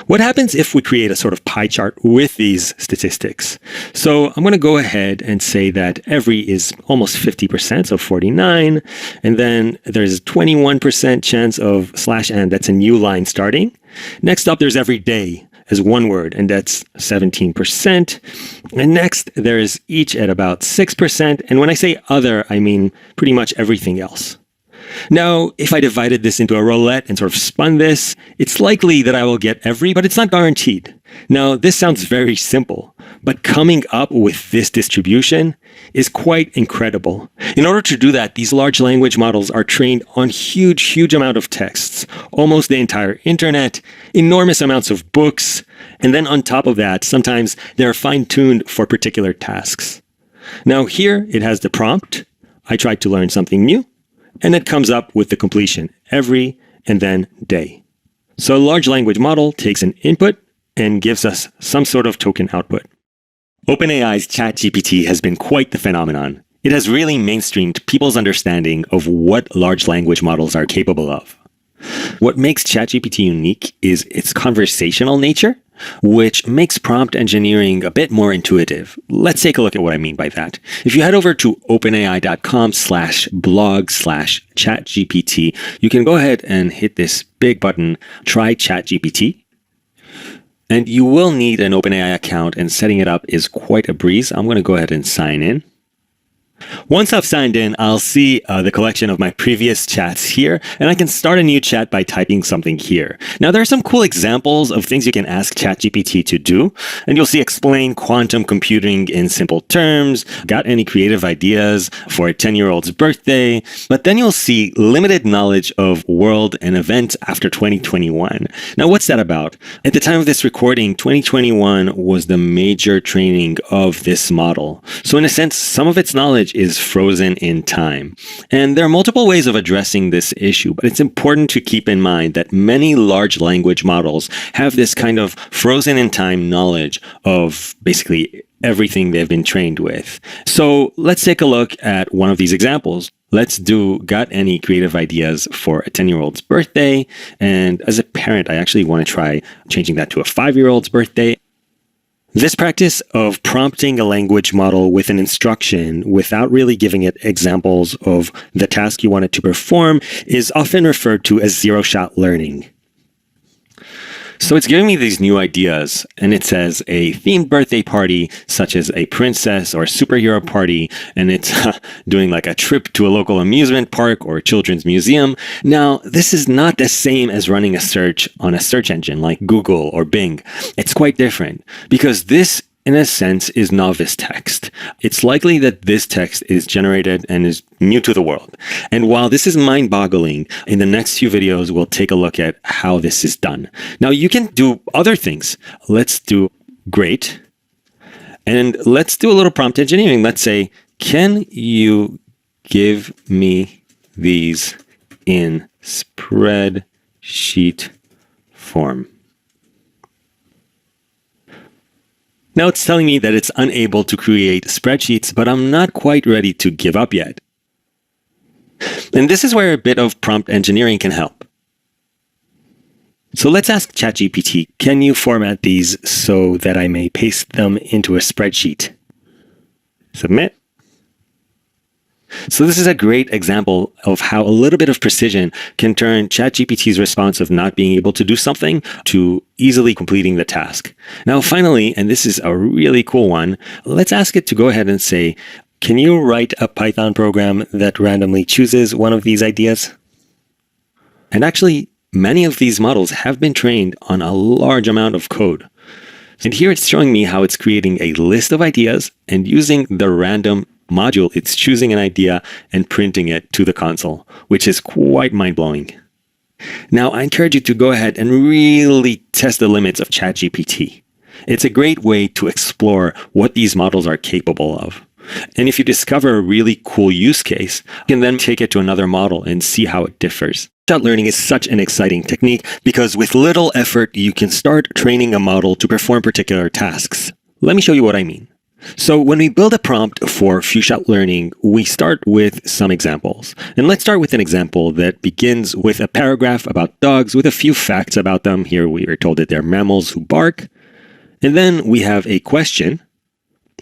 What happens if we create a sort of pie chart with these statistics? So I'm going to go ahead and say that every is almost 50%, so 49. And then there's a 21% chance of /n, that's a new line starting. Next up, there's every day as one word, and that's 17%. And next, there is each at about 6%. And when I say other, I mean pretty much everything else. Now, if I divided this into a roulette and sort of spun this, it's likely that I will get every, but it's not guaranteed. Now, this sounds very simple, but coming up with this distribution is quite incredible. In order to do that, these large language models are trained on huge amount of texts, almost the entire internet, enormous amounts of books, and then on top of that, sometimes they're fine-tuned for particular tasks. Now here, it has the prompt, I tried to learn something new, and it comes up with the completion, every and then day. So a large language model takes an input and gives us some sort of token output. OpenAI's ChatGPT has been quite the phenomenon. It has really mainstreamed people's understanding of what large language models are capable of. What makes ChatGPT unique is its conversational nature, which makes prompt engineering a bit more intuitive. Let's take a look at what I mean by that. If you head over to openai.com/blog/ChatGPT, you can go ahead and hit this big button, Try ChatGPT. And you will need an OpenAI account, and setting it up is quite a breeze. I'm going to go ahead and sign in. Once I've signed in, I'll see the collection of my previous chats here, and I can start a new chat by typing something here. Now, there are some cool examples of things you can ask ChatGPT to do, and you'll see explain quantum computing in simple terms, got any creative ideas for a 10-year-old's birthday, but then you'll see limited knowledge of world and events after 2021. Now, what's that about? At the time of this recording, 2021 was the major training of this model. So in a sense, some of its knowledge is frozen in time. And there are multiple ways of addressing this issue, but it's important to keep in mind that many large language models have this kind of frozen in time knowledge of basically everything they've been trained with. So let's take a look at one of these examples. Let's do got any creative ideas for a 10-year-old's birthday. And as a parent, I actually want to try changing that to a 5-year-old's birthday. This practice of prompting a language model with an instruction without really giving it examples of the task you want it to perform is often referred to as zero-shot learning. So it's giving me these new ideas, and it says a themed birthday party, such as a princess or a superhero party, and it's doing like a trip to a local amusement park or a children's museum. Now, this is not the same as running a search on a search engine like Google or Bing. It's quite different because this, in a sense, is novice text. It's likely that this text is generated and is new to the world. And while this is mind-boggling, in the next few videos, we'll take a look at how this is done. Now, you can do other things. Let's do great. And let's do a little prompt engineering. Let's say, can you give me these in spreadsheet form? Now it's telling me that it's unable to create spreadsheets, but I'm not quite ready to give up yet. And this is where a bit of prompt engineering can help. So let's ask ChatGPT, can you format these so that I may paste them into a spreadsheet? Submit. So this is a great example of how a little bit of precision can turn ChatGPT's response of not being able to do something to easily completing the task. Now, finally, and this is a really cool one, let's ask it to go ahead and say, can you write a Python program that randomly chooses one of these ideas? And actually, many of these models have been trained on a large amount of code. And here it's showing me how it's creating a list of ideas and using the random module, it's choosing an idea and printing it to the console, which is quite mind-blowing. Now, I encourage you to go ahead and really test the limits of ChatGPT. It's a great way to explore what these models are capable of. And if you discover a really cool use case, you can then take it to another model and see how it differs. Zero-shot learning is such an exciting technique because with little effort, you can start training a model to perform particular tasks. Let me show you what I mean. So when we build a prompt for few-shot learning, we start with some examples. And let's start with an example that begins with a paragraph about dogs with a few facts about them. Here we are told that they're mammals who bark. And then we have a question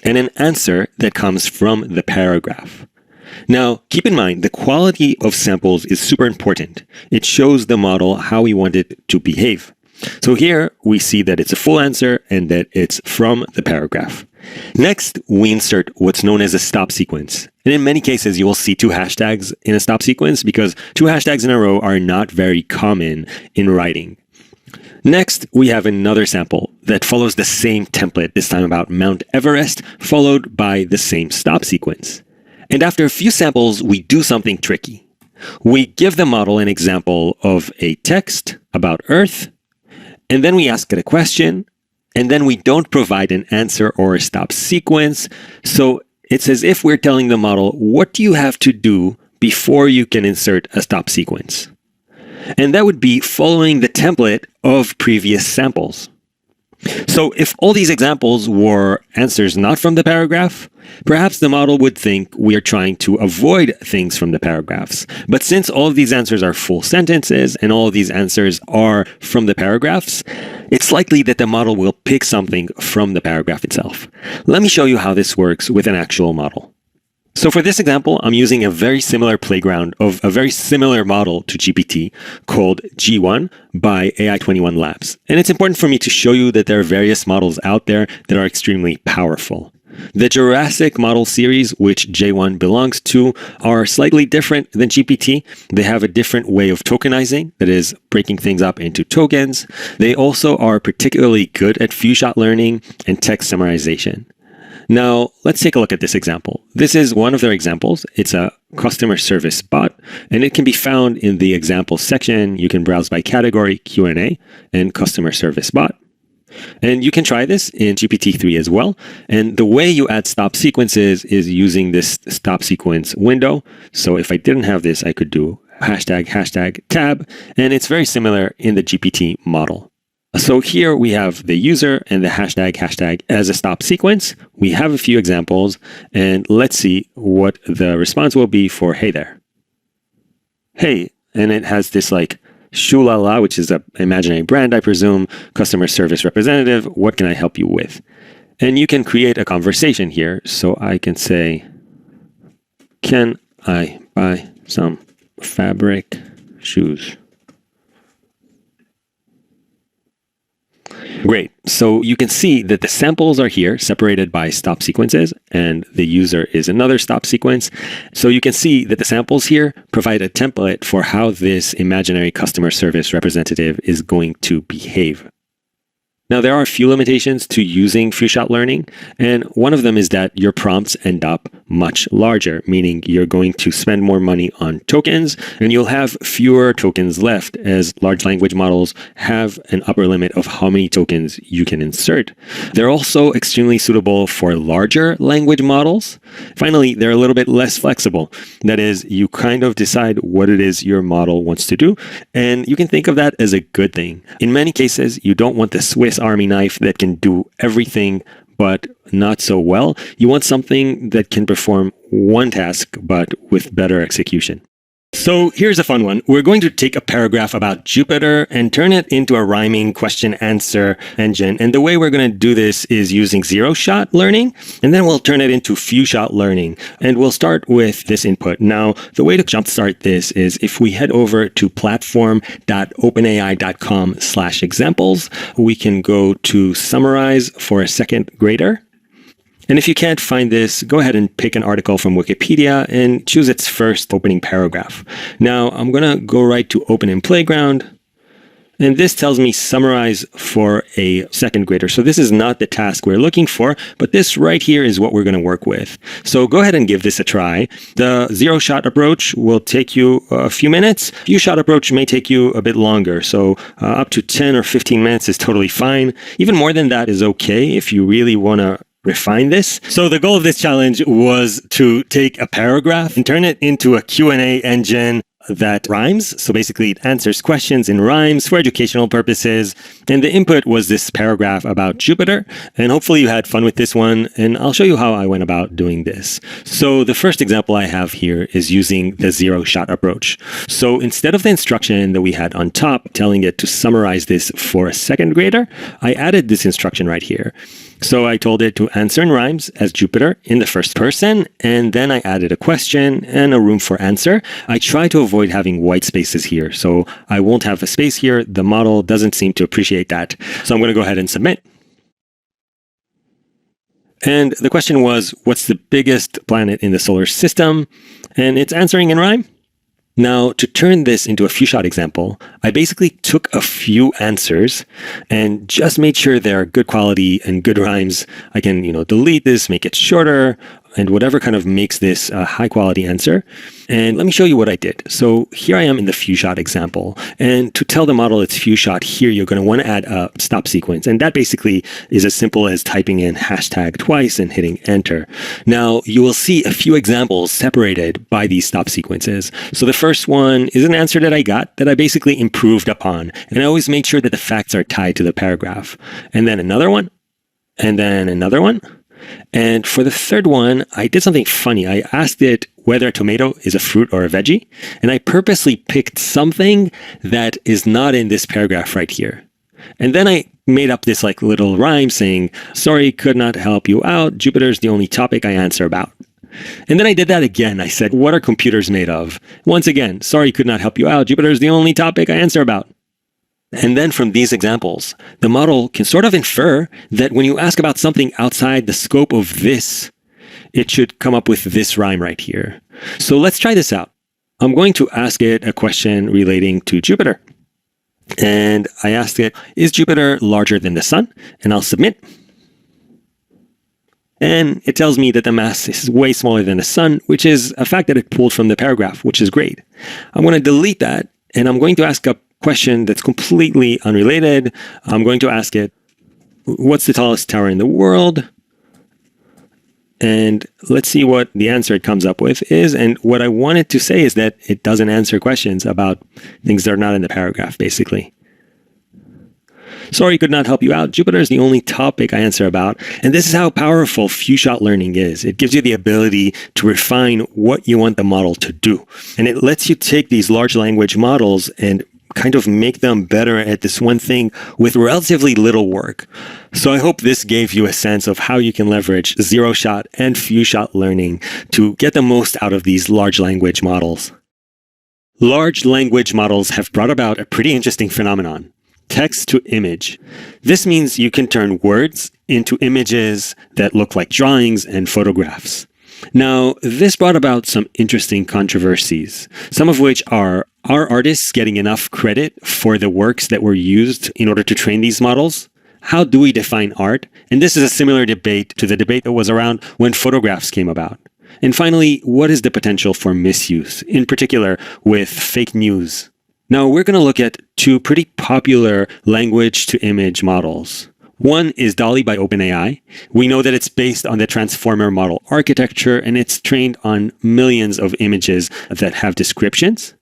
and an answer that comes from the paragraph. Now, keep in mind, the quality of samples is super important. It shows the model how we want it to behave. So here we see that it's a full answer and that it's from the paragraph. Next, we insert what's known as a stop sequence. And in many cases, you will see 2 hashtags in a stop sequence because 2 hashtags in a row are not very common in writing. Next, we have another sample that follows the same template, this time about Mount Everest, followed by the same stop sequence. And after a few samples, we do something tricky. We give the model an example of a text about Earth, and then we ask it a question, and then we don't provide an answer or a stop sequence. So it's as if we're telling the model, what do you have to do before you can insert a stop sequence? And that would be following the template of previous samples. So if all these examples were answers not from the paragraph, perhaps the model would think we are trying to avoid things from the paragraphs. But since all of these answers are full sentences and all of these answers are from the paragraphs, it's likely that the model will pick something from the paragraph itself. Let me show you how this works with an actual model. So for this example, I'm using a very similar playground of a very similar model to GPT called G1 by AI21 Labs. And it's important for me to show you that there are various models out there that are extremely powerful. The Jurassic model series, which J1 belongs to, are slightly different than GPT. They have a different way of tokenizing, that is, breaking things up into tokens. They also are particularly good at few-shot learning and text summarization. Now, let's take a look at this example. This is one of their examples. It's a customer service bot, and it can be found in the example section. You can browse by category, Q&A, and customer service bot. And you can try this in GPT-3 as well. And the way you add stop sequences is using this stop sequence window. So if I didn't have this, I could do hashtag tab, and it's very similar in the GPT model. So here we have the user and the hashtag as a stop sequence. We have a few examples, and let's see what the response will be for hey there. Hey, and it has this like Shulala, which is an imaginary brand, I presume, customer service representative. What can I help you with? And you can create a conversation here. So I can say, can I buy some fabric shoes? Great. So you can see that the samples are here separated by stop sequences, and the user is another stop sequence. So you can see that the samples here provide a template for how this imaginary customer service representative is going to behave. Now, there are a few limitations to using few-shot learning, and one of them is that your prompts end up much larger, meaning you're going to spend more money on tokens, and you'll have fewer tokens left as large language models have an upper limit of how many tokens you can insert. They're also extremely suitable for larger language models. Finally, they're a little bit less flexible. That is, you kind of decide what it is your model wants to do, and you can think of that as a good thing. In many cases, you don't want the Swiss Army knife that can do everything but not so well. You want something that can perform one task but with better execution. So here's a fun one. We're going to take a paragraph about Jupiter and turn it into a rhyming question-answer engine. And the way we're going to do this is using zero-shot learning, and then we'll turn it into few-shot learning. And we'll start with this input. Now, the way to jumpstart this is if we head over to platform.openai.com/examples, we can go to summarize for a second grader. And if you can't find this, go ahead and pick an article from Wikipedia and choose its first opening paragraph. Now, I'm going to go right to Open in Playground. And this tells me summarize for a second grader. So this is not the task we're looking for, but this right here is what we're going to work with. So go ahead and give this a try. The zero-shot approach will take you a few minutes. Few-shot approach may take you a bit longer. So up to 10 or 15 minutes is totally fine. Even more than that is okay if you really want to refine this. So the goal of this challenge was to take a paragraph and turn it into a Q&A engine that rhymes. So basically it answers questions in rhymes for educational purposes. And the input was this paragraph about Jupiter. And hopefully you had fun with this one. And I'll show you how I went about doing this. So the first example I have here is using the zero-shot approach. So instead of the instruction that we had on top telling it to summarize this for a second grader, I added this instruction right here. So I told it to answer in rhymes as Jupiter in the first person, and then I added a question and a room for answer. I try to avoid having white spaces here, so I won't have a space here. The model doesn't seem to appreciate that. So I'm going to go ahead and submit. And the question was, what's the biggest planet in the solar system? And it's answering in rhyme. Now, to turn this into a few-shot example, I basically took a few answers and just made sure they're good quality and good rhymes. I can, delete this, make it shorter, and whatever kind of makes this a high-quality answer. And let me show you what I did. So here I am in the few-shot example. And to tell the model it's few-shot, here you're going to want to add a stop sequence. And that basically is as simple as typing in hashtag twice and hitting enter. Now, you will see a few examples separated by these stop sequences. So the first one is an answer that I got that I basically improved upon. And I always made sure that the facts are tied to the paragraph. And then another one, and then another one. And for the third one, I did something funny. I asked it whether a tomato is a fruit or a veggie. And I purposely picked something that is not in this paragraph right here. And then I made up this little rhyme saying, sorry, could not help you out. Jupiter's the only topic I answer about. And then I did that again. I said, what are computers made of? Once again, sorry, could not help you out. Jupiter's the only topic I answer about. And then from these examples, the model can sort of infer that when you ask about something outside the scope of this, it should come up with this rhyme right here. So let's try this out. I'm going to ask it a question relating to Jupiter. And I asked it, is Jupiter larger than the sun? And I'll submit. And it tells me that the mass is way smaller than the sun, which is a fact that it pulled from the paragraph, which is great. I'm going to delete that, and I'm going to ask a question that's completely unrelated. I'm going to ask it, what's the tallest tower in the world? And let's see what the answer it comes up with is. And what I wanted to say is that it doesn't answer questions about things that are not in the paragraph, basically. Sorry, could not help you out. Jupiter is the only topic I answer about. And this is how powerful few-shot learning is. It gives you the ability to refine what you want the model to do. And it lets you take these large language models and kind of make them better at this one thing with relatively little work. So I hope this gave you a sense of how you can leverage zero-shot and few-shot learning to get the most out of these large language models. Large language models have brought about a pretty interesting phenomenon: text to image. This means you can turn words into images that look like drawings and photographs. Now, this brought about some interesting controversies, some of which are artists getting enough credit for the works that were used in order to train these models? How do we define art? And this is a similar debate to the debate that was around when photographs came about. And finally, what is the potential for misuse, in particular with fake news? Now, we're going to look at two pretty popular language-to-image models. One is DALL-E by OpenAI. We know that it's based on the transformer model architecture, and it's trained on millions of images that have descriptions.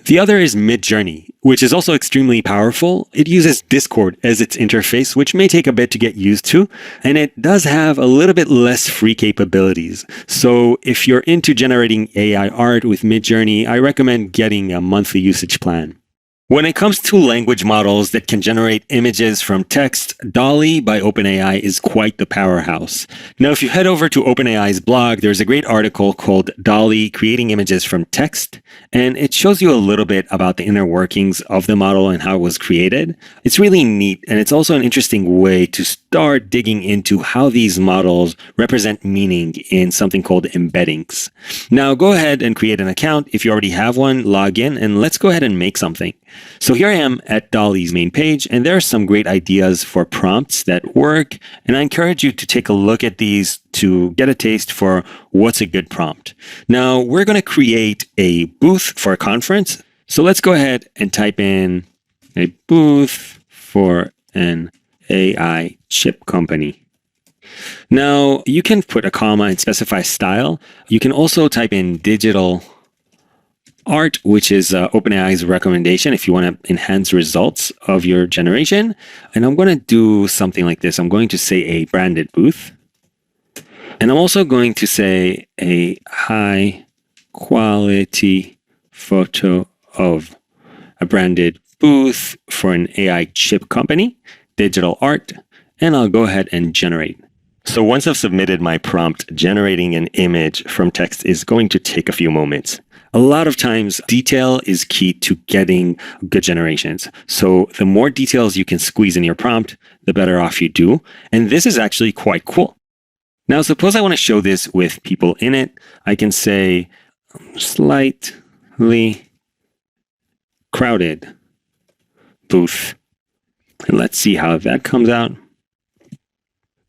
The other is Midjourney, which is also extremely powerful. It uses Discord as its interface, which may take a bit to get used to, and it does have a little bit less free capabilities. So if you're into generating AI art with Midjourney, I recommend getting a monthly usage plan. When it comes to language models that can generate images from text, DALL-E by OpenAI is quite the powerhouse. Now, if you head over to OpenAI's blog, there's a great article called DALL-E Creating Images from Text, and it shows you a little bit about the inner workings of the model and how it was created. It's really neat, and it's also an interesting way to start digging into how these models represent meaning in something called embeddings. Now, go ahead and create an account. If you already have one, log in, and let's go ahead and make something. So here I am at DALL-E's main page, and there are some great ideas for prompts that work, and I encourage you to take a look at these to get a taste for what's a good prompt. Now, we're going to create a booth for a conference, so let's go ahead and type in a booth for an AI chip company. Now, you can put a comma and specify style. You can also type in digital art, which is OpenAI's recommendation if you want to enhance results of your generation. And I'm going to do something like this. I'm going to say a branded booth. And I'm also going to say a high quality photo of a branded booth for an AI chip company, digital art, and I'll go ahead and generate. So once I've submitted my prompt, generating an image from text is going to take a few moments. A lot of times, detail is key to getting good generations. So the more details you can squeeze in your prompt, the better off you do. And this is actually quite cool. Now, suppose I want to show this with people in it. I can say slightly crowded booth. And let's see how that comes out.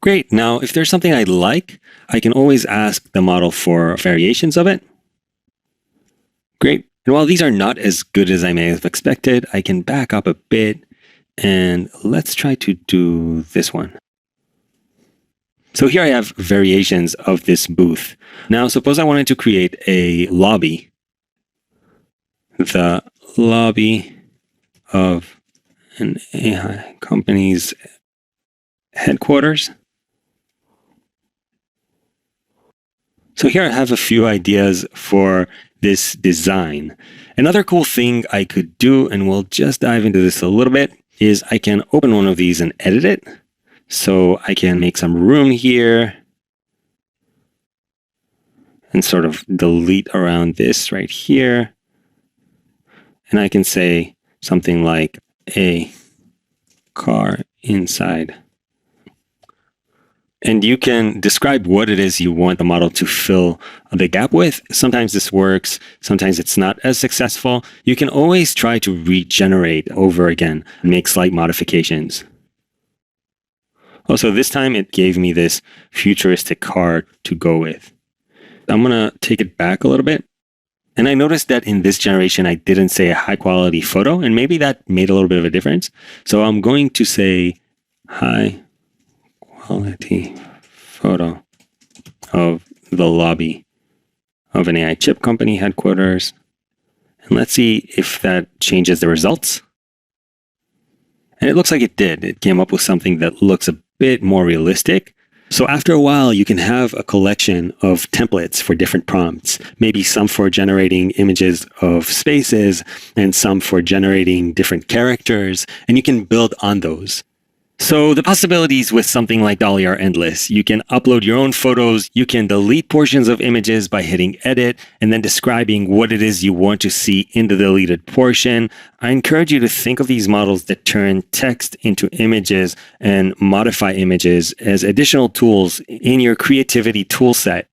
Great. Now, if there's something I like, I can always ask the model for variations of it. Great. And while these are not as good as I may have expected, I can back up a bit and let's try to do this one. So here I have variations of this booth. Now, suppose I wanted to create a lobby. The lobby of an AI company's headquarters. So here I have a few ideas for this design. Another cool thing I could do, and we'll just dive into this a little bit, is I can open one of these and edit it. So I can make some room here and sort of delete around this right here. And I can say something like a car inside. And you can describe what it is you want the model to fill the gap with. Sometimes this works, sometimes it's not as successful. You can always try to regenerate over again, make slight modifications. Also, this time it gave me this futuristic car to go with. I'm going to take it back a little bit. And I noticed that in this generation, I didn't say a high quality photo, and maybe that made a little bit of a difference. So I'm going to say high quality photo of the lobby of an AI chip company headquarters. And let's see if that changes the results. And it looks like it did. It came up with something that looks a bit more realistic. So after a while, you can have a collection of templates for different prompts, maybe some for generating images of spaces and some for generating different characters, and you can build on those. So the possibilities with something like DALL-E are endless. You can upload your own photos, you can delete portions of images by hitting edit and then describing what it is you want to see in the deleted portion. I encourage you to think of these models that turn text into images and modify images as additional tools in your creativity toolset.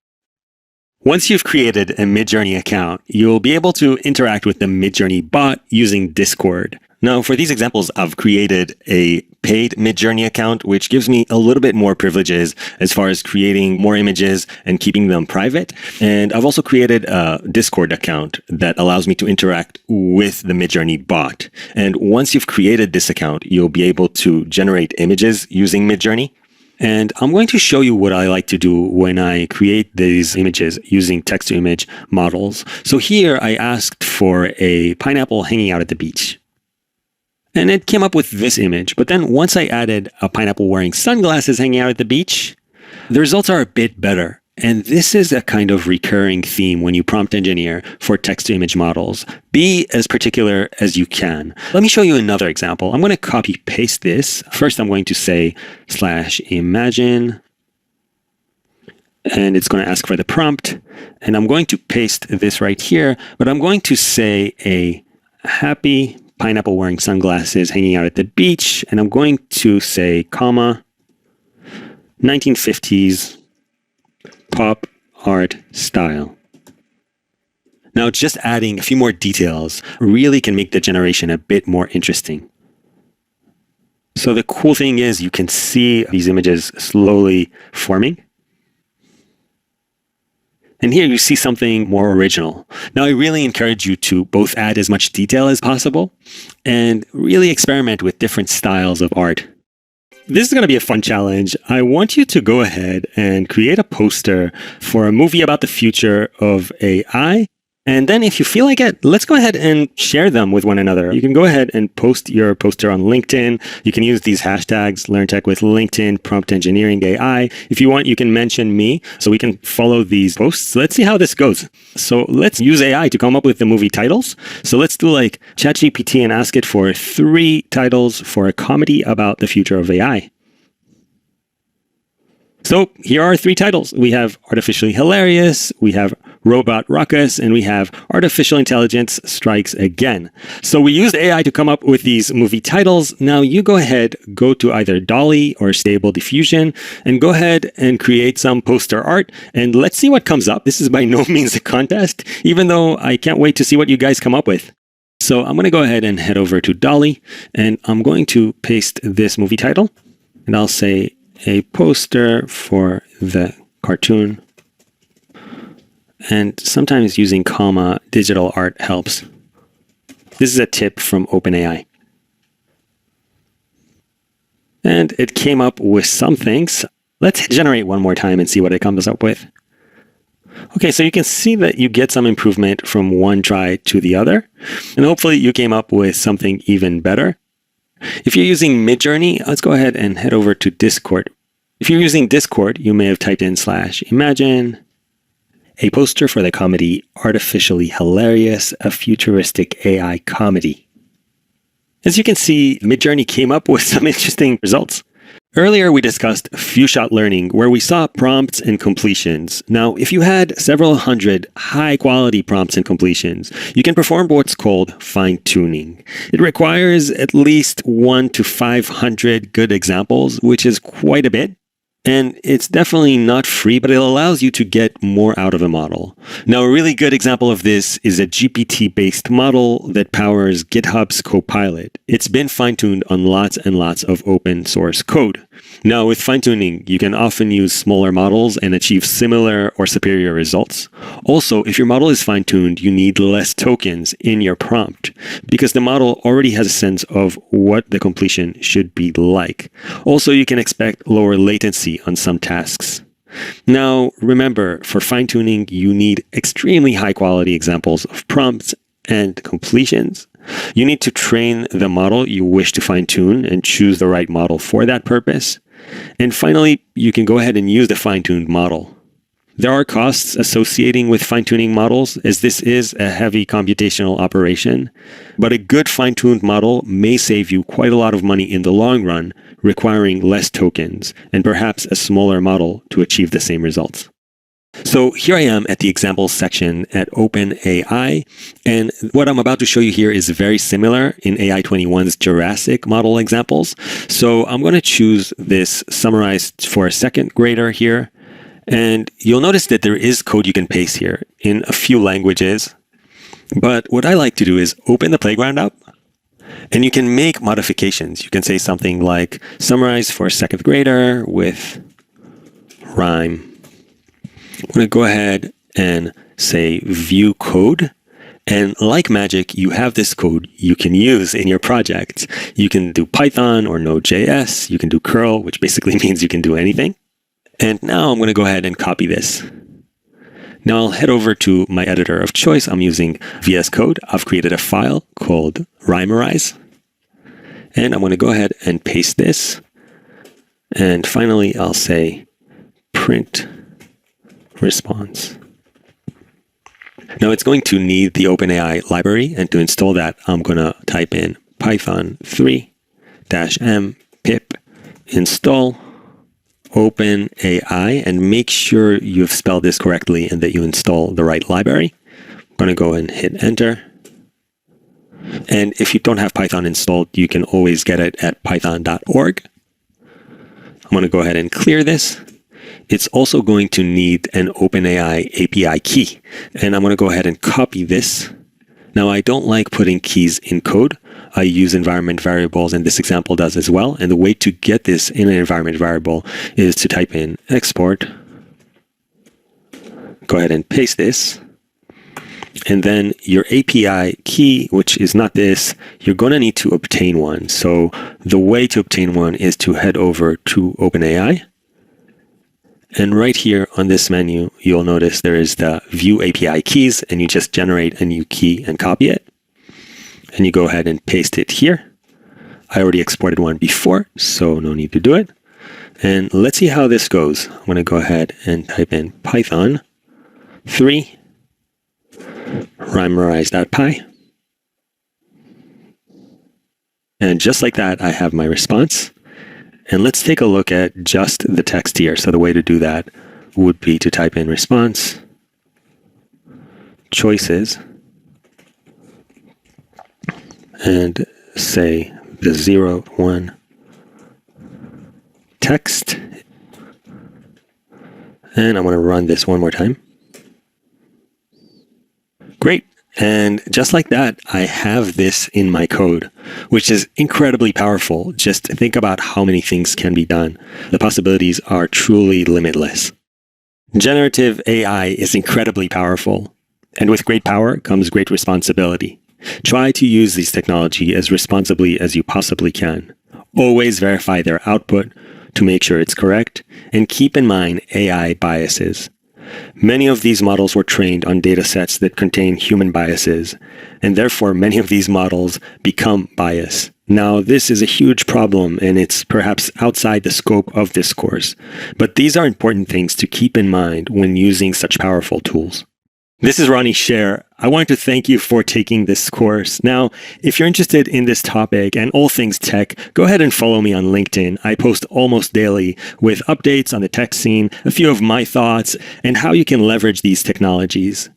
Once you've created a Midjourney account, you'll be able to interact with the Midjourney bot using Discord. Now, for these examples, I've created a paid Midjourney account, which gives me a little bit more privileges as far as creating more images and keeping them private. And I've also created a Discord account that allows me to interact with the Midjourney bot. And once you've created this account, you'll be able to generate images using Midjourney. And I'm going to show you what I like to do when I create these images using text-to-image models. So here I asked for a pineapple hanging out at the beach. And it came up with this image. But then once I added a pineapple wearing sunglasses hanging out at the beach, the results are a bit better. And this is a kind of recurring theme when you prompt engineer for text-to-image models. Be as particular as you can. Let me show you another example. I'm going to copy paste this. First, I'm going to say /imagine. And it's going to ask for the prompt. And I'm going to paste this right here. But I'm going to say a happy pineapple wearing sunglasses hanging out at the beach. And I'm going to say, comma, 1950s pop art style. Now, just adding a few more details really can make the generation a bit more interesting. So the cool thing is you can see these images slowly forming. And here you see something more original. Now, I really encourage you to both add as much detail as possible and really experiment with different styles of art. This is going to be a fun challenge. I want you to go ahead and create a poster for a movie about the future of AI. And then if you feel like it, let's go ahead and share them with one another. You can go ahead and post your poster on LinkedIn. You can use these hashtags, LearnTech with LinkedIn, Prompt Engineering AI. If you want, you can mention me so we can follow these posts. Let's see how this goes. So let's use AI to come up with the movie titles. So let's do like ChatGPT and ask it for 3 titles for a comedy about the future of AI. So here are 3 titles. We have Artificially Hilarious, we have Robot Ruckus, and we have Artificial Intelligence Strikes Again. So we used AI to come up with these movie titles. Now you go ahead, go to either DALL-E or Stable Diffusion, and go ahead and create some poster art. And let's see what comes up. This is by no means a contest, even though I can't wait to see what you guys come up with. So I'm going to go ahead and head over to DALL-E, and I'm going to paste this movie title, and I'll say, a poster for the cartoon. And sometimes using comma digital art helps. This is a tip from OpenAI. And it came up with some things. Let's generate one more time and see what it comes up with. Okay, so you can see that you get some improvement from one try to the other. And hopefully you came up with something even better. If you're using Midjourney, let's go ahead and head over to Discord. If you're using Discord, you may have typed in /imagine a poster for the comedy Artificially Hilarious, a futuristic AI comedy. As you can see, Midjourney came up with some interesting results. Earlier, we discussed few-shot learning, where we saw prompts and completions. Now, if you had several hundred high-quality prompts and completions, you can perform what's called fine-tuning. It requires at least 1 to 500 good examples, which is quite a bit. And it's definitely not free, but it allows you to get more out of a model. Now, a really good example of this is a GPT-based model that powers GitHub's Copilot. It's been fine-tuned on lots and lots of open source code. Now, with fine-tuning, you can often use smaller models and achieve similar or superior results. Also, if your model is fine-tuned, you need less tokens in your prompt because the model already has a sense of what the completion should be like. Also, you can expect lower latency on some tasks. Now, remember, for fine-tuning, you need extremely high-quality examples of prompts and completions. You need to train the model you wish to fine-tune and choose the right model for that purpose. And finally, you can go ahead and use the fine-tuned model. There are costs associating with fine-tuning models, as this is a heavy computational operation, but a good fine-tuned model may save you quite a lot of money in the long run, requiring less tokens and perhaps a smaller model to achieve the same results. So here I am at the examples section at OpenAI, and what I'm about to show you here is very similar in AI21's Jurassic model examples. So I'm going to choose this summarized for a second grader here, and you'll notice that there is code you can paste here in a few languages. But what I like to do is open the playground up, and you can make modifications. You can say something like summarize for a second grader with rhyme. I'm going to go ahead and say view code. And like magic, you have this code you can use in your project. You can do Python or Node.js. You can do curl, which basically means you can do anything. And now I'm going to go ahead and copy this. Now I'll head over to my editor of choice. I'm using VS Code. I've created a file called Rhymerize. And I'm going to go ahead and paste this. And finally, I'll say print response. Now it's going to need the OpenAI library, and to install that, I'm going to type in Python 3-m pip install OpenAI, and make sure you've spelled this correctly and that you install the right library. I'm going to go and hit enter. And if you don't have Python installed, you can always get it at python.org. I'm going to go ahead and clear this. It's also going to need an OpenAI API key. And I'm going to go ahead and copy this. Now, I don't like putting keys in code. I use environment variables, and this example does as well. And the way to get this in an environment variable is to type in export. Go ahead and paste this. And then your API key, which is not this, you're going to need to obtain one. So the way to obtain one is to head over to OpenAI. And right here on this menu, you'll notice there is the View API Keys, and you just generate a new key and copy it. And you go ahead and paste it here. I already exported one before, so no need to do it. And let's see how this goes. I'm going to go ahead and type in Python 3 rhymerize.py. And just like that, I have my response. And let's take a look at just the text here. So the way to do that would be to type in response, choices, and say the 0, 1 text. And I'm going to run this one more time. Great. And just like that, I have this in my code, which is incredibly powerful. Just think about how many things can be done. The possibilities are truly limitless. Generative AI is incredibly powerful. And with great power comes great responsibility. Try to use this technology as responsibly as you possibly can. Always verify their output to make sure it's correct, and keep in mind AI biases. Many of these models were trained on data sets that contain human biases, and therefore many of these models become biased. Now, this is a huge problem, and it's perhaps outside the scope of this course, but these are important things to keep in mind when using such powerful tools. This is Ronnie Share. I wanted to thank you for taking this course. Now, if you're interested in this topic and all things tech, go ahead and follow me on LinkedIn. I post almost daily with updates on the tech scene, a few of my thoughts, and how you can leverage these technologies.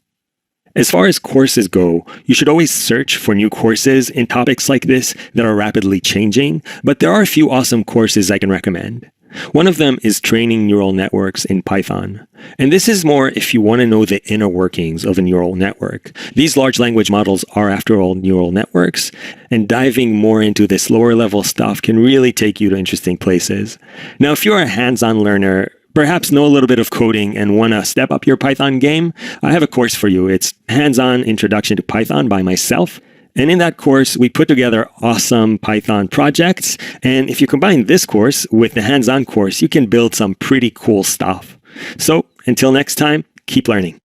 As far as courses go, you should always search for new courses in topics like this that are rapidly changing, but there are a few awesome courses I can recommend. One of them is Training Neural Networks in Python. And this is more if you want to know the inner workings of a neural network. These large language models are, after all, neural networks, and diving more into this lower level stuff can really take you to interesting places. Now, if you're a hands-on learner, perhaps know a little bit of coding and want to step up your Python game, I have a course for you. It's Hands-On Introduction to Python by myself. And in that course, we put together awesome Python projects. And if you combine this course with the hands-on course, you can build some pretty cool stuff. So until next time, keep learning.